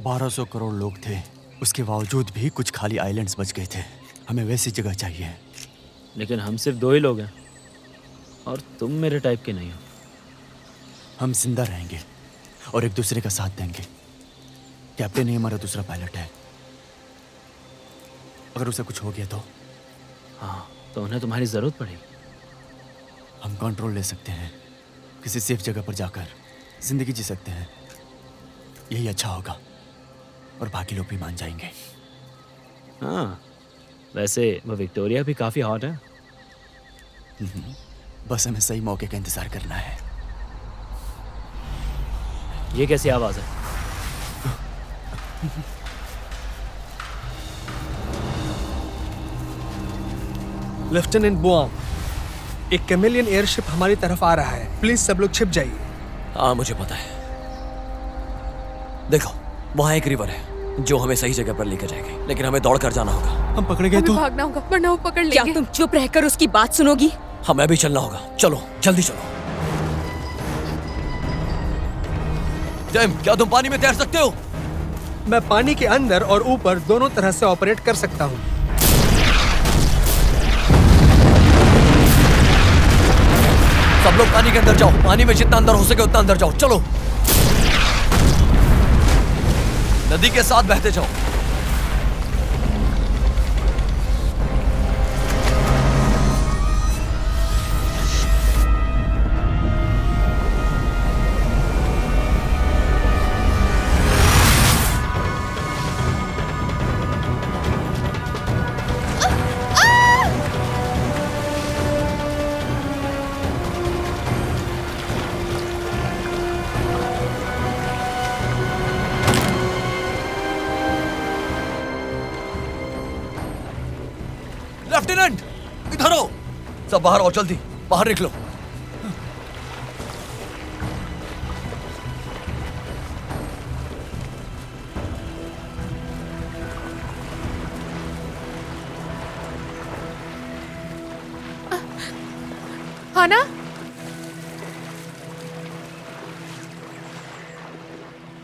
1200 करोड़ लोग थे, उसके बावजूद भी कुछ खाली आइलैंड्स बच गए थे। हमें वैसी जगह चाहिए।
लेकिन हम सिर्फ 2 ही लोग हैं और तुम मेरे टाइप के नहीं हो।
हम जिंदा रहेंगे और एक दूसरे का साथ देंगे। कैप्टन ही हमारा दूसरा पायलट है। अगर उसे कुछ हो गया तो?
हाँ, तो उन्हें तुम्हारी जरूरत पड़ेगी।
हम कंट्रोल ले सकते हैं, किसी सेफ जगह पर जाकर जिंदगी जी सकते हैं। यही अच्छा होगा और बाकी लोग भी मान जाएंगे।
हाँ, वैसे वो विक्टोरिया भी काफी हॉट है।
बस हमें सही मौके का इंतजार करना है।
ये कैसी आवाज है?
लेफ्टिनेंट बुआम, एक कैमेलियन एयरशिप हमारी तरफ आ रहा है। प्लीज सब लोग छिप जाइए।
हाँ, मुझे पता है। देखो, वहां एक रिवर है। जो हमें सही जगह पर लेकर जाएगी, लेकिन हमें दौड़ कर जाना होगा।
हम पकड़े गए
हमें
तो
भागना होगा वरना वो पकड़
क्या
लेंगे।
तुम चुप रहकर उसकी बात सुनोगी?
हमें भी चलना होगा। चलो जल्दी चलो। टिम, क्या तुम पानी में तैर सकते हो?
मैं पानी के अंदर और ऊपर दोनों तरह से ऑपरेट कर सकता हूँ।
सब लोग पानी के अंदर जाओ। पानी में जितना अंदर हो सके उतना अंदर जाओ। चलो, नदी के साथ बहते जाओ। लेफ्टिनेंट, इधर आओ। सब बाहर आओ, जल्दी बाहर निकलो।
हाना,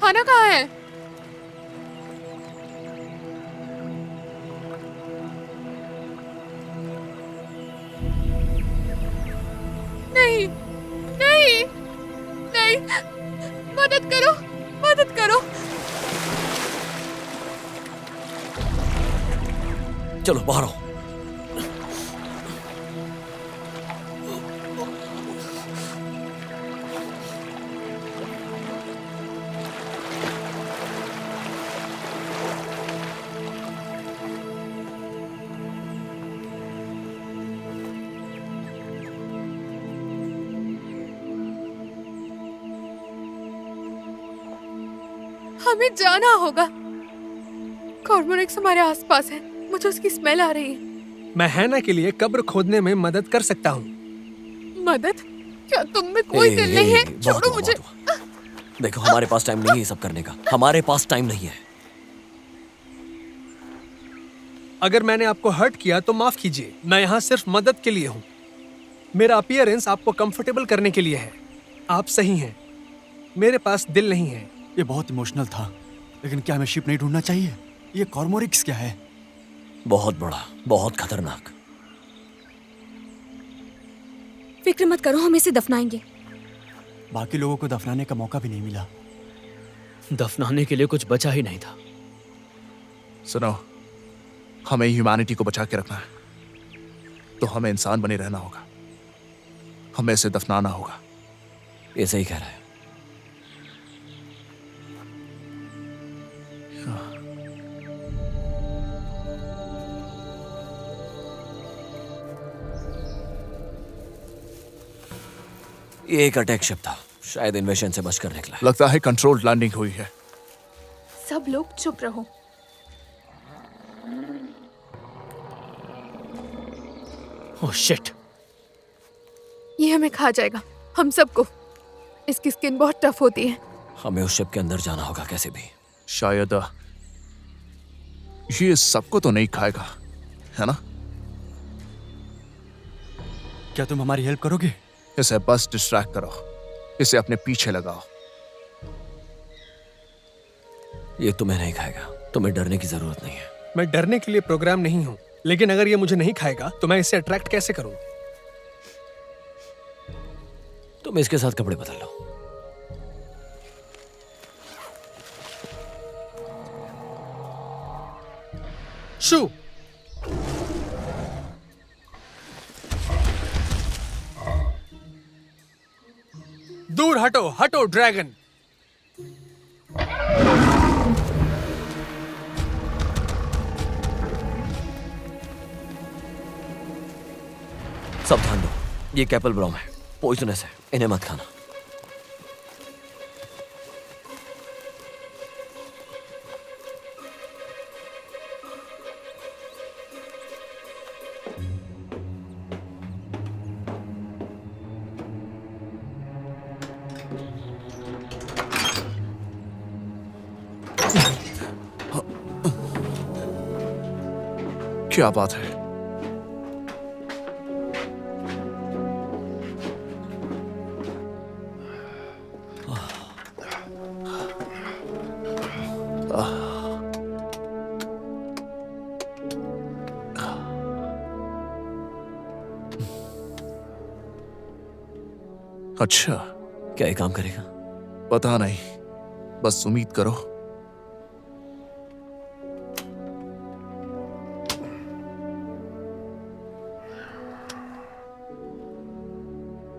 हाना कहाँ है? नहीं, नहीं, नहीं, मदद करो, मदद करो।
चलो बाहर आओ।
हमें जाना होगा। कॉर्मोरेक्स हमारे आसपास है, मुझे उसकी स्मेल आ रही है।
मैं हैना के लिए कब्र खोदने में मदद कर सकता हूँ।
मदद? क्या तुम में कोई दिल नहीं है?
बहुत
छोड़ो
हुआ,
मुझे।
बहुत हुआ। देखो, हमारे पास टाइम नहीं है ये सब करने का। हमारे पास टाइम नहीं है।
अगर मैंने आपको हर्ट किया तो माफ कीजिए। मैं यहाँ सिर्फ मदद के लिए हूँ। मेरा अपीयरेंस आपको कंफर्टेबल करने के लिए है। आप सही हैं, मेरे पास दिल नहीं है।
ये बहुत इमोशनल था, लेकिन क्या हमें शिप नहीं ढूंढना चाहिए? ये कॉर्मोरिक्स क्या है?
बहुत बड़ा, बहुत खतरनाक।
फिक्र मत करो, हम इसे दफनाएंगे।
बाकी लोगों को दफनाने का मौका भी नहीं मिला।
दफनाने के लिए कुछ बचा ही नहीं था।
सुनो, हमें ह्यूमैनिटी को बचा के रखना है, तो हमें इंसान बने रहना होगा। हमें इसे दफनाना होगा।
ये सही कह रहा है। ये एक अटैक शिप था, शायद इन्वेशन से बचकर निकला।
लगता है कंट्रोल्ड लैंडिंग हुई है।
सब लोग चुप रहो।
ओह शिट,
ये हमें खा जाएगा, हम सबको। इसकी स्किन बहुत टफ होती है।
हमें उस शिप के अंदर जाना होगा कैसे भी।
शायद ये सबको तो नहीं खाएगा, है ना?
क्या तुम हमारी हेल्प करोगे?
इसे बस डिस्ट्रैक्ट करो, इसे अपने पीछे लगाओ।
ये तुम्हें नहीं खाएगा, तुम्हें डरने की जरूरत नहीं है।
मैं डरने के लिए प्रोग्राम नहीं हूँ, लेकिन अगर ये मुझे नहीं खाएगा तो मैं इसे अट्रैक्ट कैसे करूँ?
तुम इसके साथ कपड़े बदल लो।
शू, दूर हटो, हटो ड्रैगन।
सब ध्यान दो, ये कैपल ब्लॉम है, पॉइजनस है, इन्हें मत खाना।
क्या बात है? अच्छा,
क्या ये काम करेगा?
पता नहीं, बस उम्मीद करो।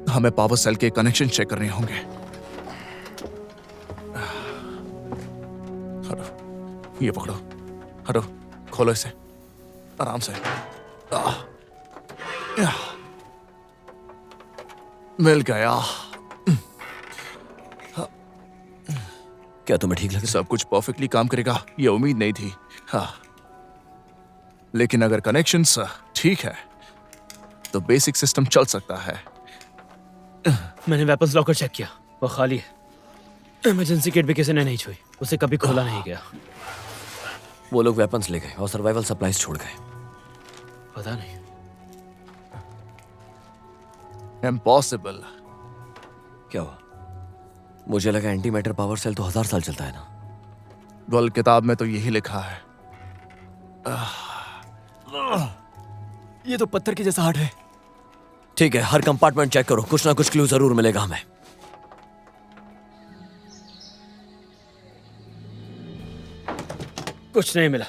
हमें पावर सेल के कनेक्शन चेक करने होंगे। हटो, ये पकड़ो, हटो, खोलो इसे आराम से। मिल गया।
क्या तुम्हें ठीक लगे?
सब कुछ परफेक्टली काम करेगा ये उम्मीद नहीं थी। हाँ, लेकिन अगर कनेक्शंस ठीक है तो बेसिक सिस्टम चल सकता है।
मैंने वेपन्स लॉकर चेक किया, वो खाली है। इमरजेंसी किट भी किसी ने नहीं छुई, उसे कभी खोला नहीं गया।
वो लोग वेपन्स ले गए और सर्वाइवल सप्लाईज छोड़ गए।
पता नहीं।
इम्पॉसिबल।
क्या हुआ? मुझे लगा एंटी मैटर पावर सेल तो 1000 साल चलता है ना।
वेल, किताब में तो यही लिखा है।
ये तो पत्थर के जैसा हार्ड है।
ठीक है, हर कंपार्टमेंट चेक करो, कुछ ना कुछ क्लू जरूर मिलेगा हमें।
कुछ नहीं मिला,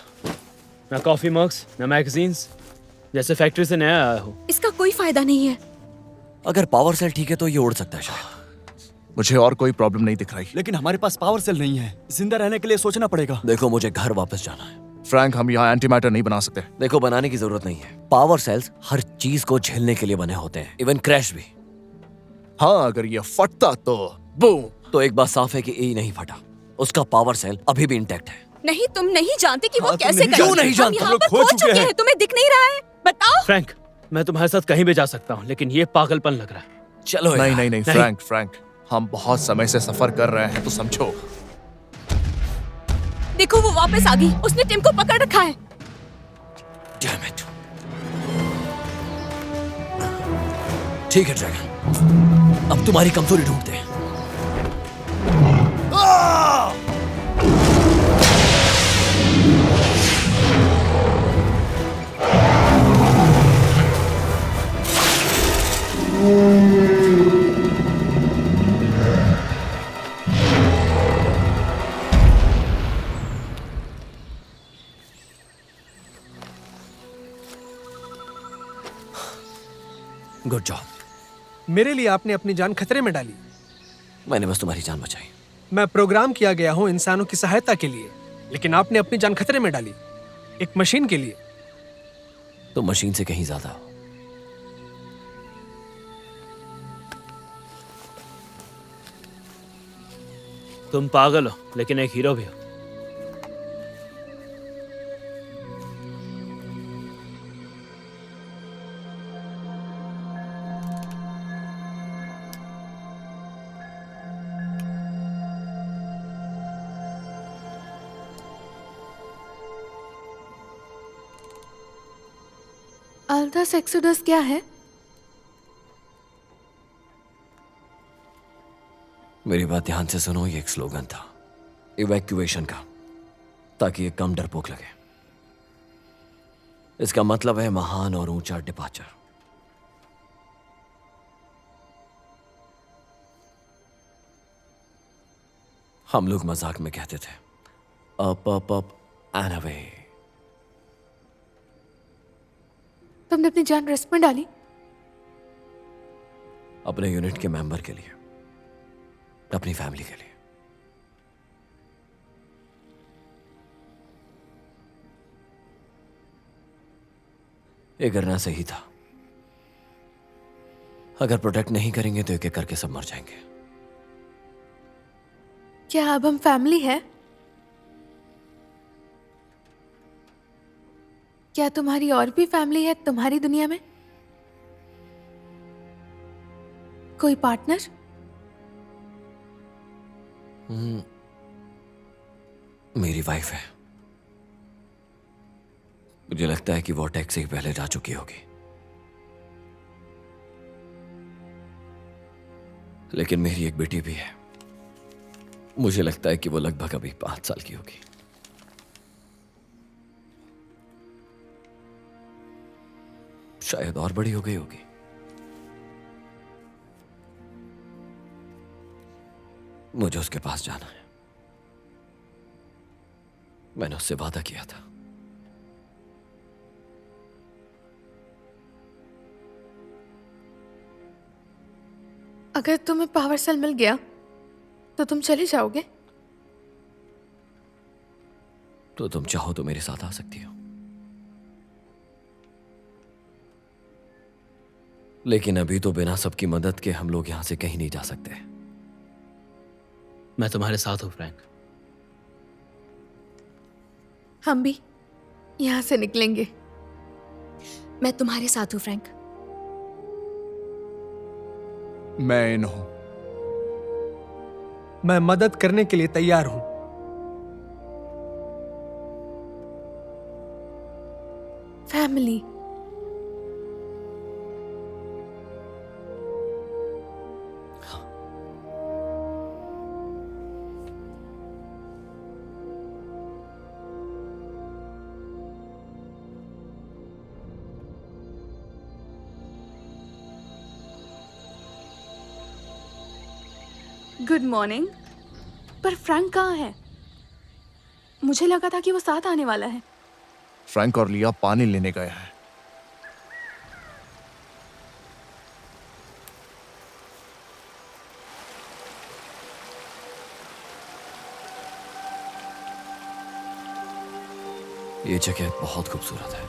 ना कॉफी मग्स, ना मैगजीन्स, जैसे फैक्ट्री से नया आया हो।
इसका कोई फायदा नहीं है।
अगर पावर सेल ठीक है तो ये उड़ सकता है शायद।
मुझे और कोई प्रॉब्लम नहीं दिख रही।
लेकिन हमारे पास पावर सेल नहीं है, जिंदा रहने के लिए सोचना पड़ेगा।
देखो, मुझे घर वापस जाना है।
फ्रैंक, हम यहाँ एंटी मैटर नहीं बना सकते।
देखो, बनाने की जरूरत नहीं है। पावर सेल्स हर चीज को झेलने के लिए बने होते हैं, इवन क्रैश भी।
हाँ, अगर ये फटता तो बूम।
तो एक बात साफ है कि ए नहीं फटा, उसका पावर सेल अभी भी इंटैक्ट है।
नहीं, तुम नहीं जानते कि वो
हाँ, तुम
कैसे
नहीं
करेंगे।
क्यों नहीं
हम
जानते?
यहाँ
लोग
पर
खो
खो
चुके
चुके
हैं।
हैं, तुम्हें दिख नहीं रहा है? बताओ।
फ्रैंक, मैं तुम्हारे साथ कहीं भी जा सकता हूँ, लेकिन ये पागलपन लग रहा है।
चलो
नहीं
यार।
नहीं नहीं, फ्रैंक, हम बहुत समय से सफर कर रहे हैं, तो समझो।
देखो, वो वापस आ गई। उसने टिम को पकड़ रखा है।
Damn it. ठीक है ड्रैगन, अब तुम्हारी कमजोरी ढूंढते हैं। Good job.
मेरे लिए आपने अपनी जान खतरे में डाली।
मैंने बस तुम्हारी जान बचाई।
मैं प्रोग्राम किया गया हूँ इंसानों की सहायता के लिए, लेकिन आपने अपनी जान खतरे में डाली एक मशीन के लिए।
तो मशीन से कहीं ज्यादा हो।
तुम पागल हो, लेकिन एक हीरो भी हो।
अल्थास एक्सोडस क्या है?
मेरी बात ध्यान से सुनो, ये एक स्लोगन था इवैक्यूएशन का, ताकि ये कम डरपोक लगे। इसका मतलब है महान और ऊंचा डिपार्चर। हम लोग मजाक में कहते थे up up up and away.
तुमने अपनी जान रिस्क में डाली?
अपने यूनिट के मेंबर के लिए, अपनी फैमिली के लिए। ये करना सही था। अगर प्रोटेक्ट नहीं करेंगे तो एक एक करके सब मर जाएंगे।
क्या अब हम फैमिली है? क्या तुम्हारी और भी फैमिली है तुम्हारी दुनिया में? कोई पार्टनर?
मेरी वाइफ है, मुझे लगता है कि वो टैक्सी से ही पहले जा चुकी होगी, लेकिन मेरी एक बेटी भी है। मुझे लगता है कि वो लगभग अभी 5 साल की होगी। शायद और बड़ी हो गई होगी। मुझे उसके पास जाना है। मैंने उससे वादा किया था।
अगर तुम्हें पावर सेल मिल गया तो तुम चले जाओगे?
तो तुम चाहो तो मेरे साथ आ सकती हो, लेकिन अभी तो बिना सबकी मदद के हम लोग यहां से कहीं नहीं जा सकते।
मैं तुम्हारे साथ हूं फ्रैंक।
हम भी यहाँ से निकलेंगे।
मैं तुम्हारे साथ हूँ फ्रैंक।
मैं इन हूं।
मैं मदद करने के लिए तैयार हूं।
फैमिली।
Good morning. पर फ्रैंक कहाँ है? मुझे लगा था कि वो साथ आने वाला है।
फ्रैंक और लिया पानी लेने गए हैं।
ये जगह बहुत खूबसूरत है।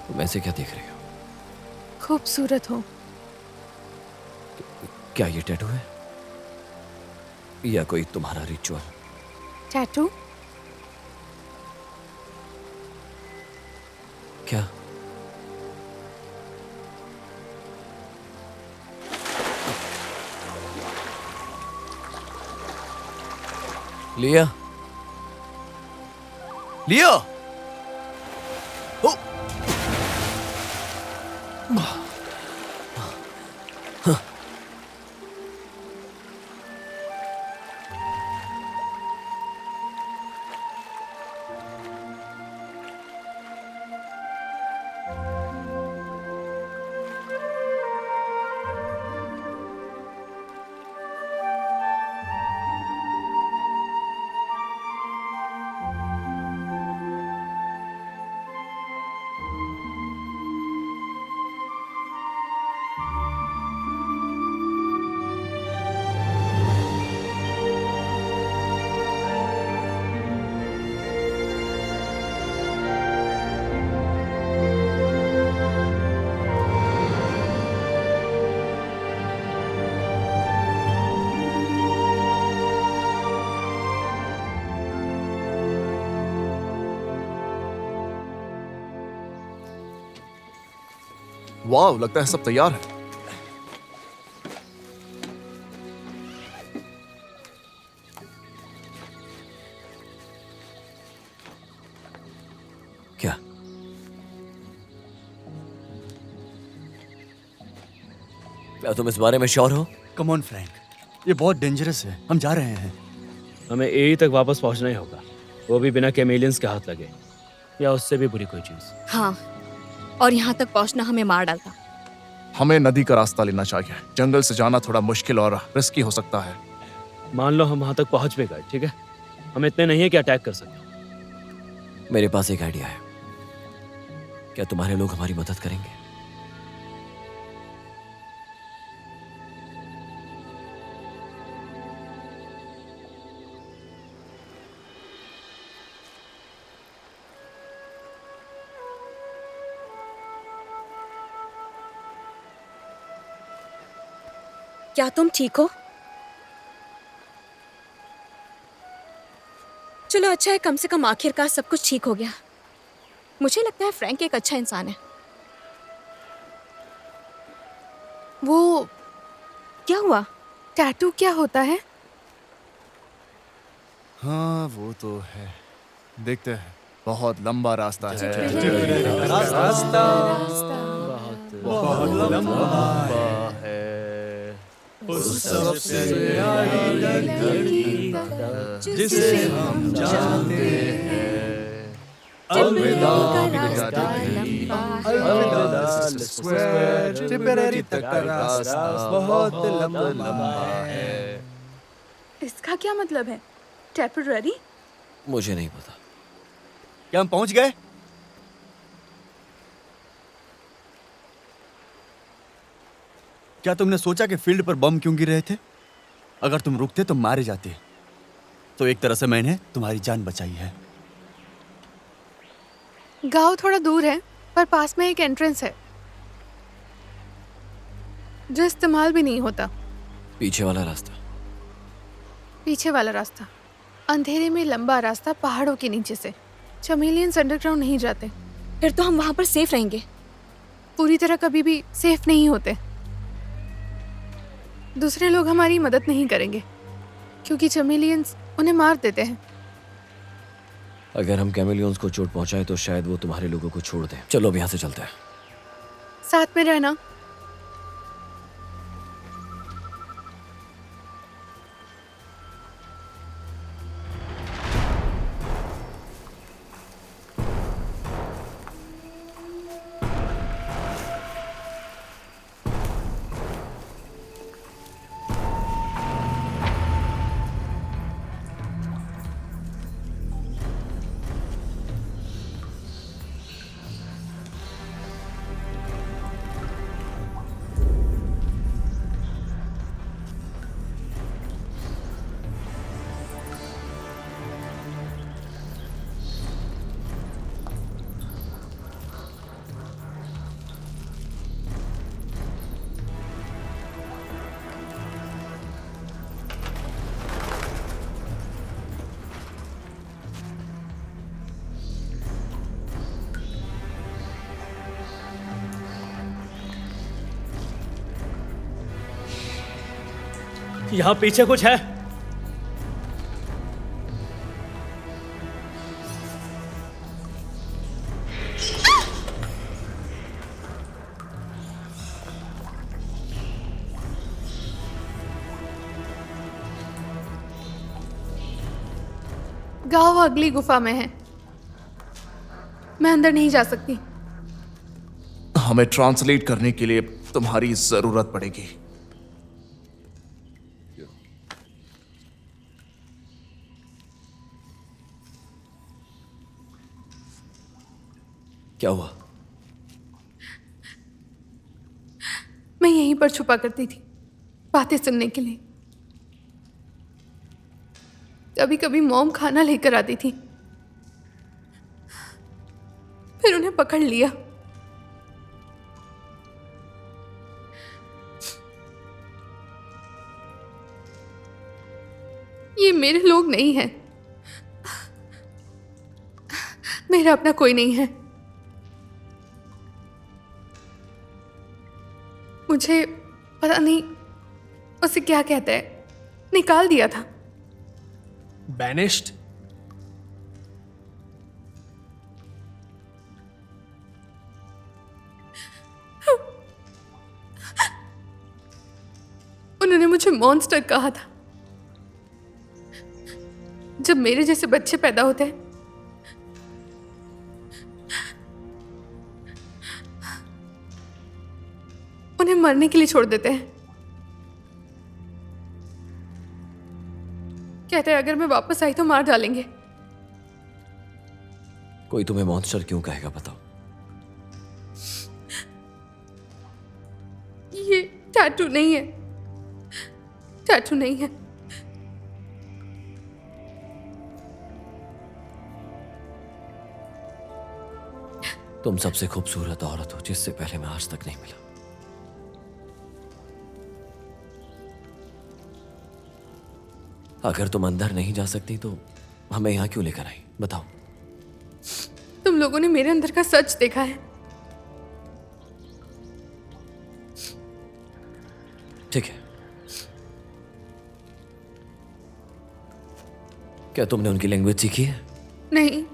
तुम ऐसे क्या देख रही हो?
खूबसूरत हो।
क्या ये टैटू है या कोई तुम्हारा रिचुअल?
टैटू?
क्या? लिया? लिया? ओ!
वाह, लगता है सब तैयार है।
क्या? क्या तुम इस बारे में श्योर हो?
कम ऑन फ्रैंक, ये बहुत डेंजरस है। हम जा रहे हैं।
हमें एई तक वापस पहुंचना ही होगा, वो भी बिना कैमेलियंस के हाथ लगे, या उससे भी बुरी कोई चीज।
हाँ, और यहाँ तक पहुँचना हमें मार डालता।
हमें नदी का रास्ता लेना चाहिए। जंगल से जाना थोड़ा मुश्किल और रिस्की हो सकता है।
मान लो हम वहां तक पहुंच भी गए, ठीक है? हम इतने नहीं है कि अटैक कर सकें।
मेरे पास एक आइडिया है। क्या तुम्हारे लोग हमारी मदद करेंगे?
क्या तुम ठीक हो? चलो अच्छा है, कम से कम आखिरकार सब कुछ ठीक हो गया। मुझे लगता है फ्रैंक एक अच्छा इंसान है।
वो
क्या हुआ?
टैटू क्या होता है?
हाँ वो तो है, देखते हैं। बहुत लंबा रास्ता है।
बहुत लंबा
है।
जिसे हम जानते
हैं।
अलविदा
अलविदा
स्क्वायर, टिपेरेरी तक का रास्ता बहुत लंबा
है।
इसका क्या मतलब है? टेम्पररी?
मुझे नहीं पता।
क्या हम पहुंच गए? क्या तुमने सोचा कि फील्ड पर बम क्यों गिर रहे थे? अगर तुम रुकते तो मारे जाते। तो एक तरह से मैंने तुम्हारी जान बचाई है।
गांव थोड़ा दूर है, पर पास में एक एंट्रेंस है जो इस्तेमाल भी नहीं होता।
पीछे वाला रास्ता।
पीछे वाला रास्ता, अंधेरे में लंबा रास्ता पहाड़ों के नीचे से। चमेलियंस अंडरग्राउंड नहीं जाते।
फिर तो हम वहां पर सेफ रहेंगे।
पूरी तरह कभी भी सेफ नहीं होते। दूसरे लोग हमारी मदद नहीं करेंगे क्योंकि चमेलियंस उन्हें मार देते हैं।
अगर हम कैमिलियंस को चोट पहुंचाए तो शायद वो तुम्हारे लोगों को छोड़ दें। चलो अब यहाँ से चलते हैं।
साथ में रहना।
यहाँ पीछे कुछ है।
गांव अगली गुफा में है। मैं अंदर नहीं जा सकती।
हमें ट्रांसलेट करने के लिए तुम्हारी जरूरत पड़ेगी।
क्या हुआ?
मैं यहीं पर छुपा करती थी बातें सुनने के लिए। कभी कभी मॉम खाना लेकर आती थी, फिर उन्हें पकड़ लिया। ये मेरे लोग नहीं हैं। मेरा अपना कोई नहीं है। मुझे पता नहीं उसे क्या कहते हैं, निकाल दिया था।
बैनिश्ड?
उन्होंने मुझे मॉन्स्टर कहा था। जब मेरे जैसे बच्चे पैदा होते हैं उन्हें मरने के लिए छोड़ देते हैं। कहते हैं अगर मैं वापस आई तो मार डालेंगे।
कोई तुम्हें मॉन्स्टर क्यों कहेगा बताओ?
ये टैटू नहीं है। टैटू नहीं है।
तुम सबसे खूबसूरत औरत हो जिससे पहले मैं आज तक नहीं मिला। अगर तुम अंदर नहीं जा सकती तो हमें यहाँ क्यों लेकर आई, बताओ।
तुम लोगों ने मेरे अंदर का सच देखा है।
ठीक है, क्या तुमने उनकी लैंग्वेज सीखी है?
नहीं,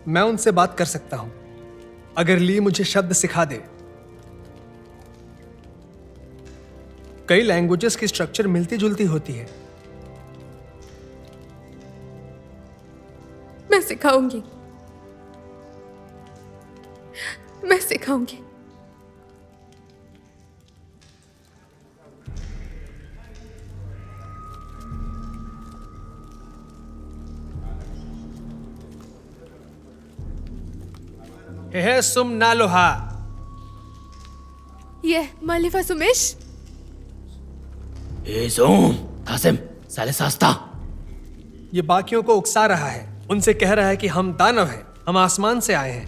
मैं उनसे बात कर सकता हूं अगर ली मुझे शब्द सिखा दे। कई लैंग्वेजेस की स्ट्रक्चर मिलती जुलती होती है।
मैं सिखाऊंगी, मैं सिखाऊंगी।
है सुम नालोहा।
ये मालिफा सुमेश।
कासिम साले सास्ता।
ये बाकियों को उकसा रहा है, उनसे कह रहा है कि हम दानव हैं, हम आसमान से आए हैं।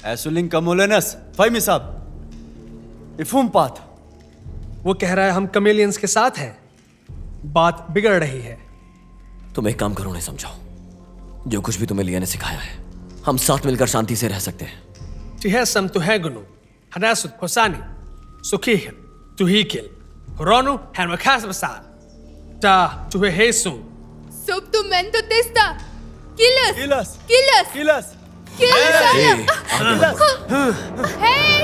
एसुलिंग कमोलेनस फाइमी साहब इफूम पाथ।
वो कह रहा है हम कमेलियंस के साथ हैं। बात बिगड़ रही है।
तुम एक काम करो, उन्हें समझाओ। जो कुछ भी तुम्हें लिया ने सिखाया है, हम साथ मिलकर शांति से रह सकते हैं।
Tihesam tuhegunu, Hanasut Kosani, Sukihil, Tuhikil, Ronu Hanmakasbasal, Ta Tuhehesum.
Subtumento testa. Kill us.
Kill us.
Kill us.
Kill us.
Kill us.
Kill us.
Hey!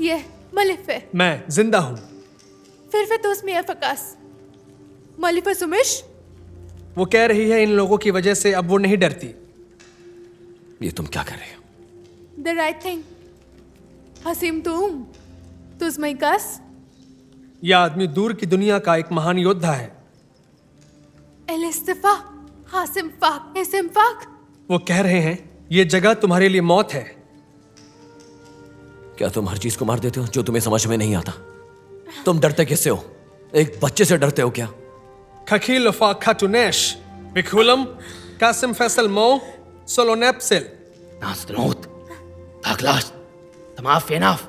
ये मलिफ है।
मैं जिंदा हूं।
फिर तो उसमें फकास। मालिफा सुमेश।
वो कह रही है इन लोगों की वजह से अब वो नहीं डरती।
ये तुम क्या कर रहे हो?
The right thing. हसीम तुम। तुझमें कस।
यह आदमी दूर की दुनिया का एक महान योद्धा है।
एलिस्तिफा। हासिम फाक। एसिम फाक।
वो कह रहे हैं ये जगह तुम्हारे लिए मौत है।
क्या तुम हर चीज को मार देते हो जो तुम्हें समझ में नहीं आता? तुम डरते किससे हो? एक बच्चे से डरते हो क्या?
खखील फा खतुनेश बिखुलम कासिम फैसल मो सोलोनेप्सिल
नास्त्रोत अगलाश तमाफ फेनाफ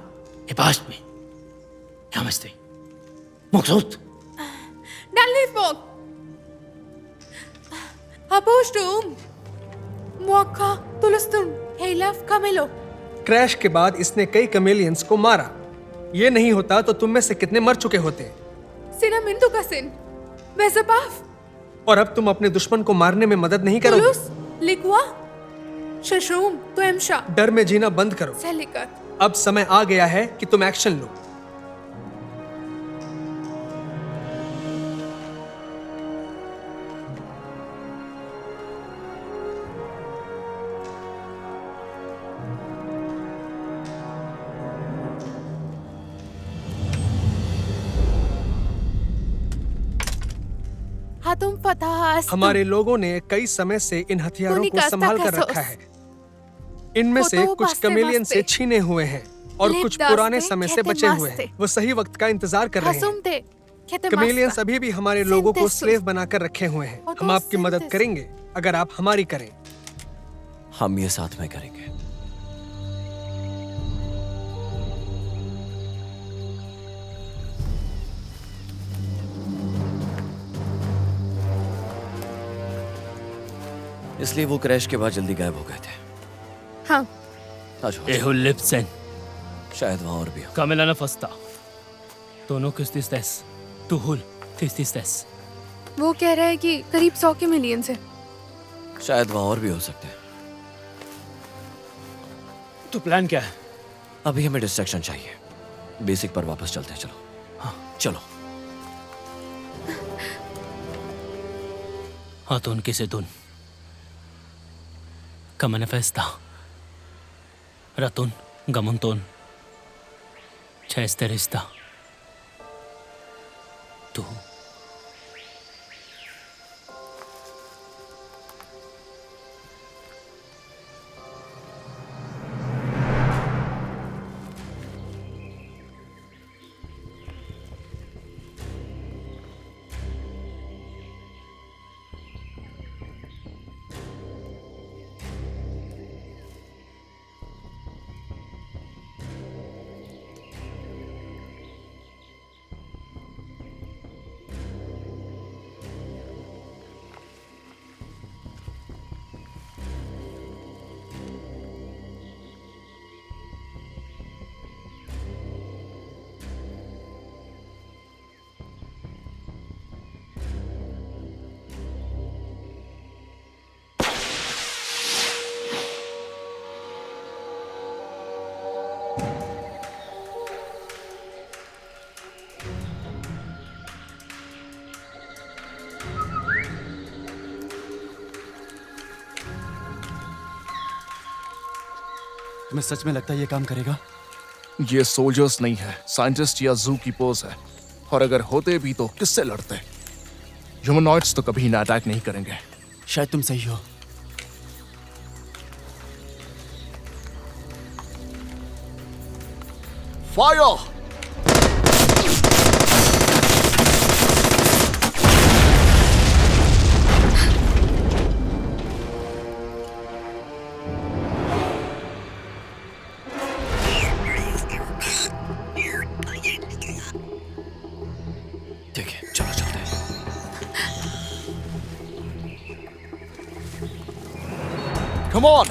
हिपास्ट में नमस्ते मकसूद
डालने फोक अपोस्टुम मुआक्का तुलस्तुन हेलाफ कामेलो।
क्रैश के बाद इसने कई कमेलियंस को मारा। ये नहीं होता तो तुम में से कितने मर चुके होते।
सिना मिंदु का सिन वैसपाफ।
और अब तुम अपने दुश्मन को मारने में मदद नहीं करोगे।
तुलुस लिक्वा शशरूम तो एमशा।
डर में जीना बंद करो।
सेलिकत।
अब समय आ गया है कि तुम एक्शन लो।
तुम फतह।
हमारे लोगों ने कई समय से इन हथियारों को संभाल कर रखा है। इनमें से कुछ कमेलियन से छीने हुए हैं और कुछ पुराने समय से बचे हुए हैं। वो सही वक्त का इंतजार कर रहे हैं। कमेलियंस अभी भी हमारे लोगों को स्लेव बनाकर रखे हुए हैं। हम आपकी मदद करेंगे अगर आप हमारी करें।
हम ये साथ में करेंगे। इसलिए वो क्रैश के बाद जल्दी गायब हो गए थे।
हाँ।
एहुल लिप्सेन।
शायद वहां और भी हो।
Kamilana Fasta. दोनों किस्तिस्तेस। तुहुल तिस्तिस्तेस।
वो कह रहा है कि करीब 100 के मिलियंस है।
शायद वहां और भी हो सकते हैं।
तो प्लान क्या है?
अभी हमें डिस्ट्रैक्शन चाहिए। बेसिक पर वापस चलते हैं। चलो। हाँ चलो।
हाथों किसे तुन Kamanifesta. Ratun, Gamonton. Chesterista. Tu.
तुम्हें सच में लगता है ये काम करेगा?
ये सोल्जर्स नहीं है, साइंटिस्ट या जू कीपर्स है। और अगर होते भी तो किससे लड़ते? ह्यूमनॉइड्स तो कभी ना अटैक नहीं करेंगे।
शायद तुम सही हो।
फायर!
ठीक है, चलो चलते हैं।
Come on!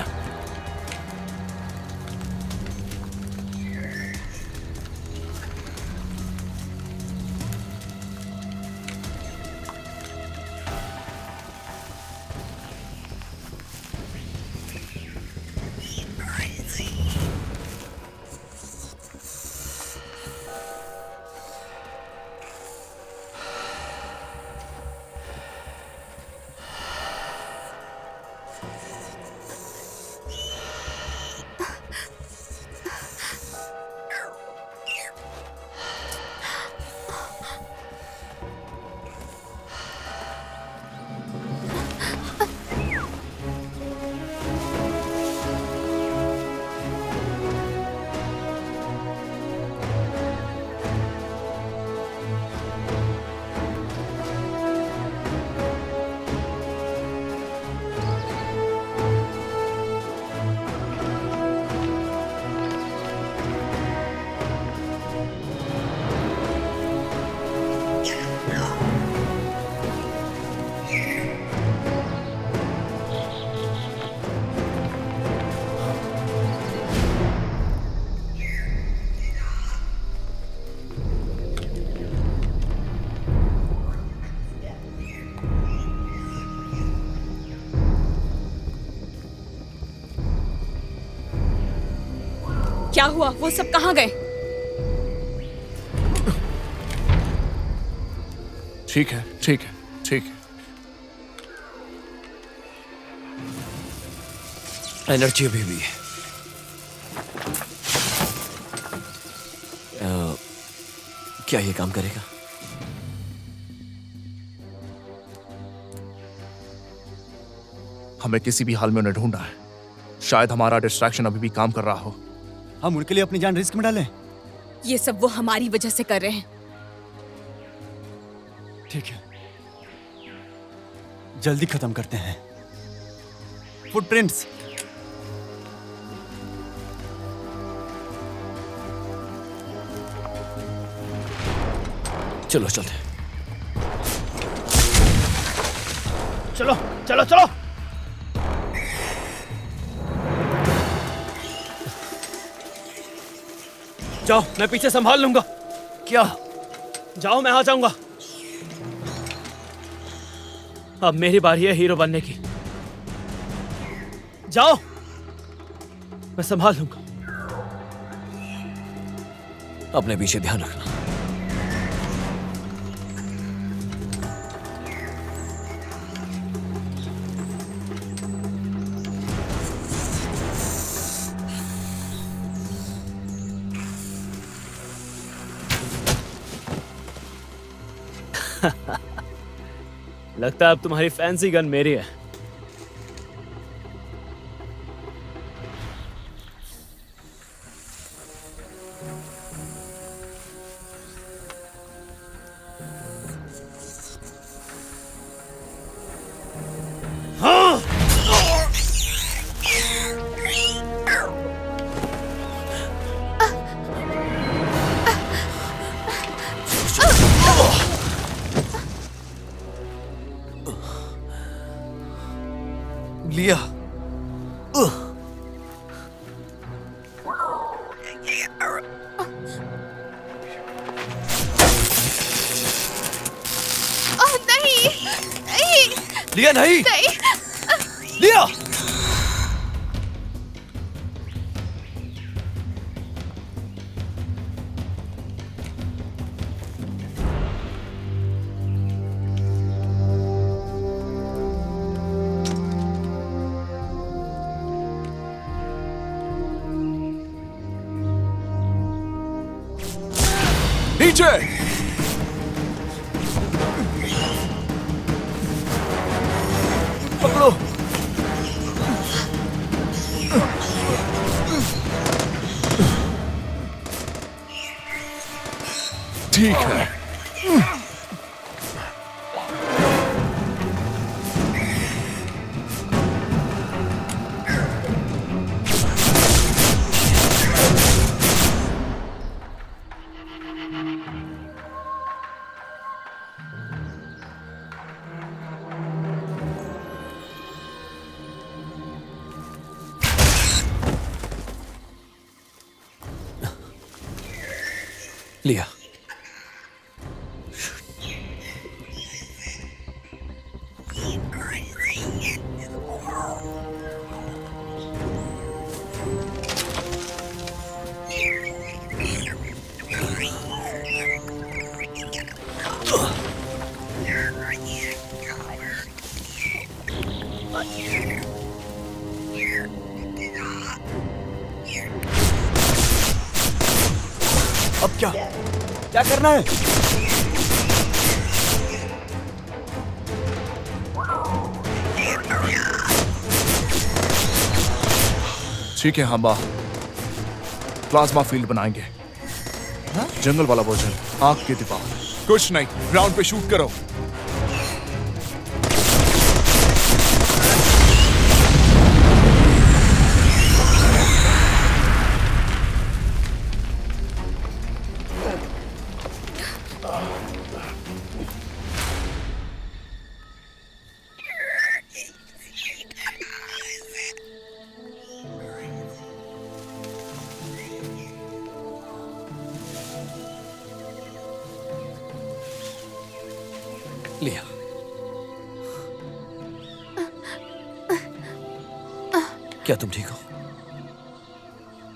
क्या हुआ? वो सब कहाँ गए?
ठीक है, ठीक है, ठीक है।
एनर्जी अभी भी है। क्या ये काम करेगा?
हमें किसी भी हाल में उन्हें ढूंढना है। शायद हमारा डिस्ट्रैक्शन अभी भी काम कर रहा हो।
हम उनके लिए अपनी जान रिस्क में डालें?
ये सब वो हमारी वजह से कर रहे हैं।
ठीक है, जल्दी खत्म करते हैं। फुटप्रिंट्स।
चलो चलते हैं।
चलो चलो चलो। जाओ, मैं पीछे संभाल लूंगा।
क्या?
जाओ, मैं आ जाऊंगा। अब मेरी बारी है हीरो बनने की। जाओ, मैं संभाल लूंगा।
अपने पीछे ध्यान रखना।
लगता है अब तुम्हारी फैंसी गन मेरी है।
लिया।
नहीं नहीं
लिया नहीं,
नहीं।
लिया।
पीछे।
पकड़ो।
ठीक है।
लिया।
अब क्या करना है?
ठीक है हम्बा, प्लाज्मा फील्ड बनाएंगे। जंगल वाला भोजन, आग की दीवार, कुछ नहीं, ग्राउंड पे शूट करो।
लिया। क्या तुम ठीक हो?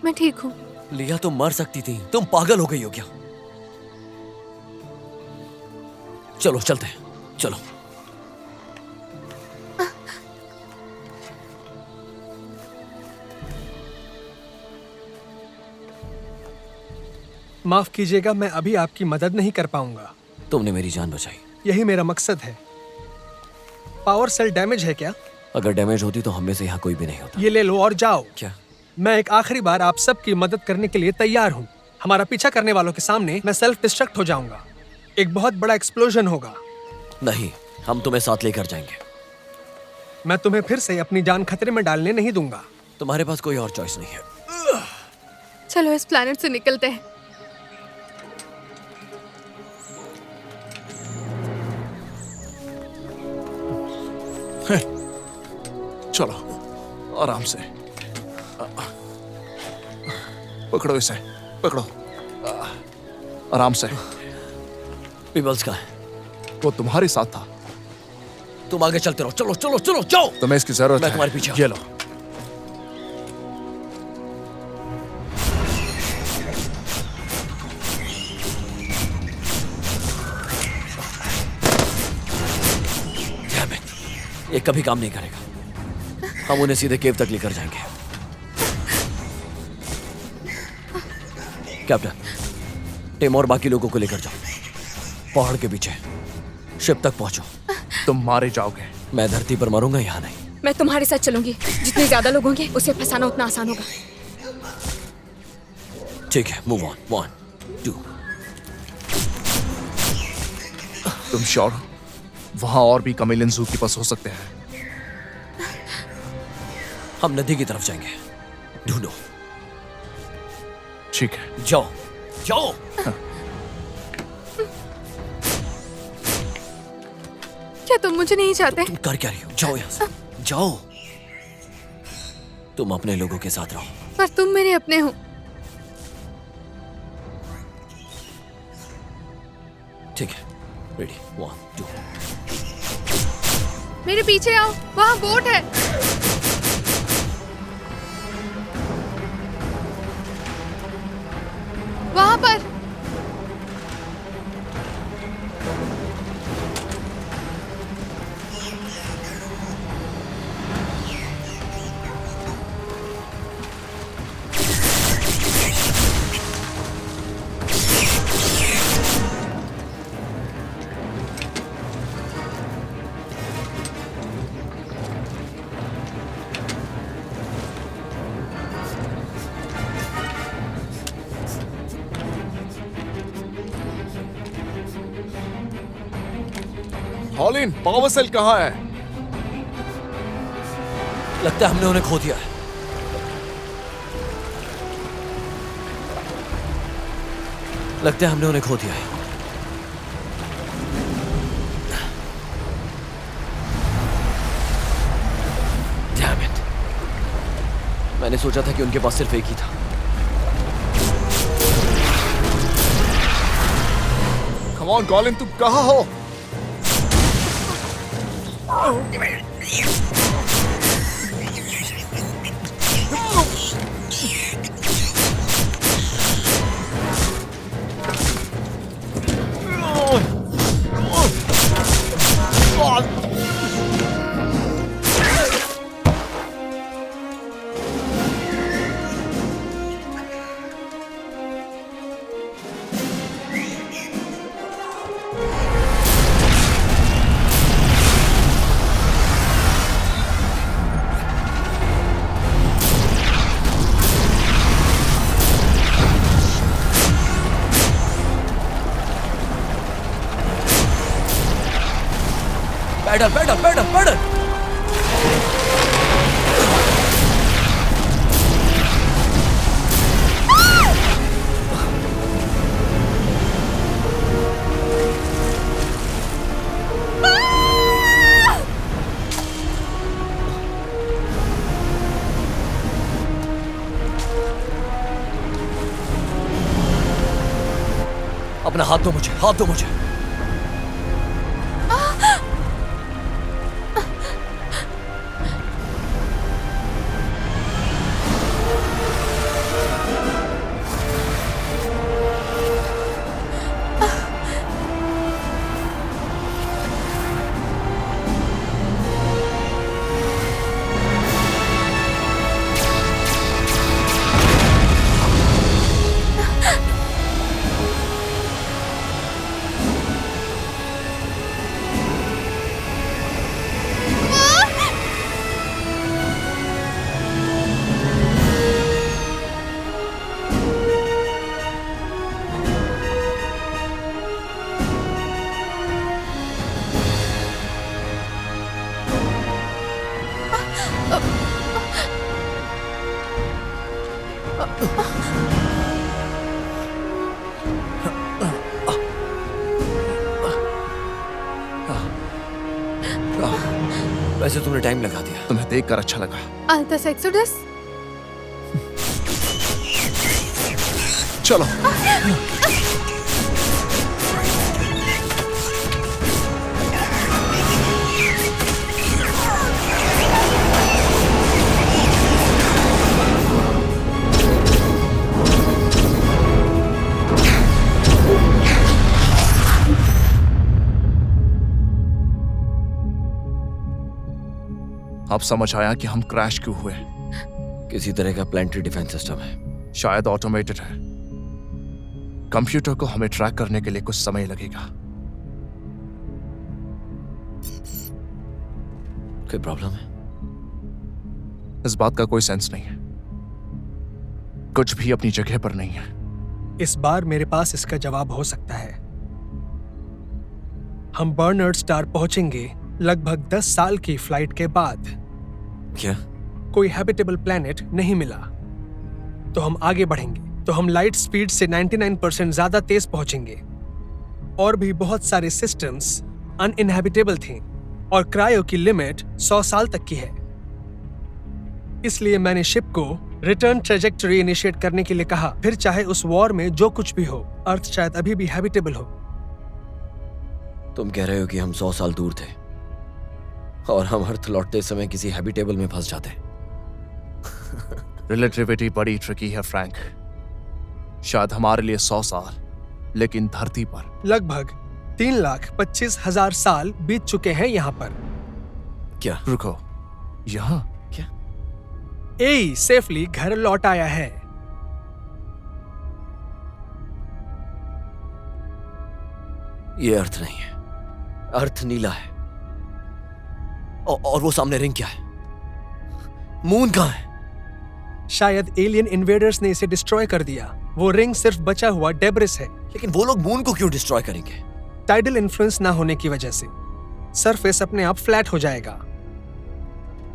मैं ठीक हूँ।
लिया, तुम मर सकती थी। तुम पागल हो गई हो क्या? चलो चलते हैं, चलो।
माफ कीजिएगा, मैं अभी आपकी मदद नहीं कर पाऊंगा।
तुमने मेरी जान बचाई।
यही मेरा मकसद है। पावर सेल डैमेज है क्या?
अगर डैमेज होती तो हम में से यहाँ कोई भी नहीं होता।
ये ले लो और जाओ।
क्या?
मैं एक आखिरी बार आप सबकी मदद करने के लिए तैयार हूँ। हमारा पीछा करने वालों के सामने मैं सेल्फ डिस्ट्रक्ट हो जाऊंगा। एक बहुत बड़ा एक्सप्लोजन होगा।
नहीं, हम तुम्हें साथ लेकर जाएंगे।
मैं तुम्हें फिर से अपनी जान खतरे में डालने नहीं दूंगा।
तुम्हारे पास कोई और चॉइस नहीं है।
चलो इस प्लेनेट से निकलते हैं।
चलो आराम से, पकड़ो इसे, पकड़ो आराम से।
पीबल्स कहाँ है?
वो तुम्हारे साथ था।
तुम आगे चलते रहो। चलो चलो चलो जाओ।
तुम्हें इसकी जरूरत है।
मैं तुम्हारे पीछे।
ये लो।
ये कभी काम नहीं करेगा। हम उन्हें सीधे केव तक लेकर जाएंगे। कैप्टन, टिम और बाकी लोगों को लेकर जाओ। पहाड़ के पीछे शिप तक पहुंचो।
तुम मारे जाओगे।
मैं धरती पर मरूंगा, यहाँ नहीं।
मैं तुम्हारे साथ चलूंगी। जितने ज्यादा लोग होंगे उसे फंसाना उतना आसान होगा।
ठीक है, मूव ऑन। 1 2।
तुम श्योर हो? वहां और भी कमेलियन जू की पास हो सकते हैं।
हम नदी की तरफ जाएंगे। ढूंढो।
ठीक है,
जाओ जाओ।
क्या तुम मुझे नहीं चाहते?
तुम कर क्या रही हो? जाओ यहाँ से, जाओ। तुम अपने लोगों के साथ रहो।
पर तुम मेरे अपने हो।
ठीक है, रेडी। 1 2।
मेरे पीछे आओ, वहाँ बोट है। वहाँ पर।
कॉलिन, पावर सेल कहाँ है?
लगता है हमने उन्हें खो दिया है। लगता है हमने उन्हें खो दिया है। Damn it. मैंने सोचा था कि उनके पास सिर्फ एक ही था।
Come on, कॉलिन, तुम कहाँ हो?
Paddle paddle paddle paddle. अपना हाथ दो मुझे, हाथ दो मुझे। वैसे तुमने टाइम लगा दिया।
तुम्हें देखकर अच्छा लगा।
Altis exodus.
चलो। अब समझ आया कि हम क्रैश क्यों हुए।
किसी तरह का प्लानिटरी डिफेंस सिस्टम है।
शायद ऑटोमेटेड है। कंप्यूटर को हमें ट्रैक करने के लिए कुछ समय लगेगा।
कोई प्रॉब्लम है?
इस बात का कोई सेंस नहीं है। कुछ भी अपनी जगह पर नहीं है।
इस बार मेरे पास इसका जवाब हो सकता है। हम बर्नर्ड स्टार पहुंचेंगे लगभग 10 साल की फ्लाइट के बाद।
क्या?
कोई हैबिटेबल प्लेनेट नहीं मिला तो हम आगे बढ़ेंगे तो हम लाइट स्पीड से 99% ज्यादा तेज पहुंचेंगे। और भी बहुत सारे सिस्टम्स अनइनहैबिटेबल थे और क्रायो की लिमिट 100 साल तक की है। इसलिए मैंने शिप को रिटर्न ट्रेजेक्टरी इनिशिएट करने के लिए कहा। फिर चाहे उस वॉर में जो कुछ भी हो, अर्थ शायद अभी भी हैबिटेबल हो।
तुम कह रहे हो कि हम 100 साल दूर थे और हम अर्थ लौटते समय किसी हैबिटेबल में फंस जाते।
रिलेटिविटी बड़ी ट्रिकी है फ्रैंक। शायद हमारे लिए 100 साल, लेकिन धरती पर
लगभग 3,25,000 साल बीत चुके हैं यहाँ पर।
क्या?
रुको, यहाँ
क्या?
ए सेफली घर लौट आया है।
ये अर्थ नहीं है। अर्थ नीला है। और वो सामने रिंग क्या है? मून कहाँ है?
शायद एलियन इन्वेडर्स ने इसे डिस्ट्रॉय कर दिया। वो रिंग सिर्फ बचा हुआ डेब्रिस है।
लेकिन वो लोग मून को क्यों डिस्ट्रॉय करेंगे?
टाइडल इन्फ्लुएंस ना होने की वजह से। सरफेस अपने आप फ्लैट हो जाएगा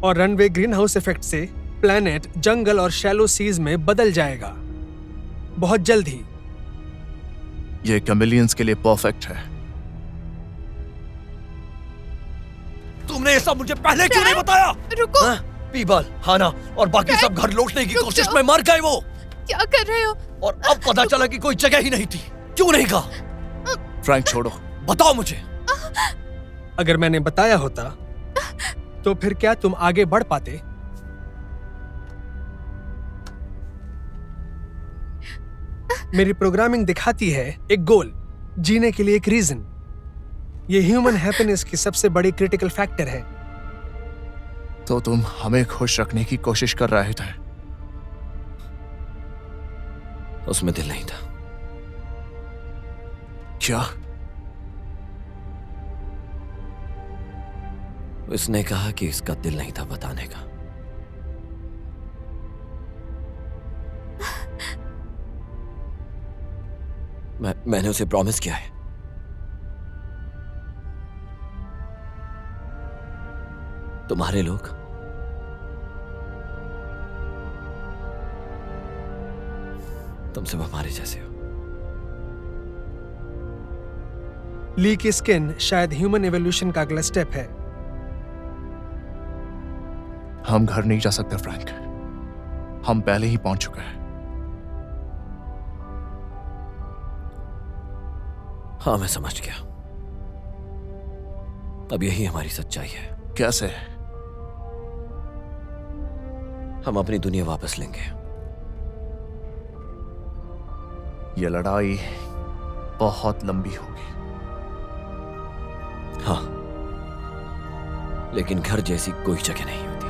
और रनवे ग्रीन हाउस इफेक्ट से प्लैनेट जंगल और शैलो सीज में बदल जाएगा बहुत जल्द ही।
ये कैमिलियंस के लिए परफेक्ट है।
तुमने ये सब मुझे पहले क्यों नहीं बताया?
रुको।
हाँ? पीबल, हाना और बाकी सब घर लौटने की कोशिश में मर गए वो।
क्या कर रहे हो?
और अब पता चला कि कोई जगह ही नहीं थी। क्यों नहीं कहा?
फ्रैंक छोड़ो।
बताओ मुझे।
अगर मैंने बताया होता तो फिर क्या तुम आगे बढ़ पाते? मेरी प्रोग्रामिंग दिखाती है एक गोल, जीने के लिए एक रीजन। ये ह्यूमन हैप्पीनेस की सबसे बड़ी क्रिटिकल फैक्टर है।
तो तुम हमें खुश रखने की कोशिश कर रहे थे।
उसमें दिल नहीं था।
क्या?
उसने कहा कि इसका दिल नहीं था बताने का। मैंने उसे प्रॉमिस किया है। तुम्हारे लोग तुम सब हमारे जैसे हो।
ली की स्किन शायद ह्यूमन एवोल्यूशन का अगला स्टेप है।
हम घर नहीं जा सकते फ्रैंक, हम पहले ही पहुंच चुके हैं।
हाँ मैं समझ गया। अब यही हमारी सच्चाई है।
कैसे?
हम अपनी दुनिया वापस लेंगे।
ये लड़ाई बहुत लंबी होगी।
हाँ, लेकिन घर जैसी कोई जगह नहीं होती।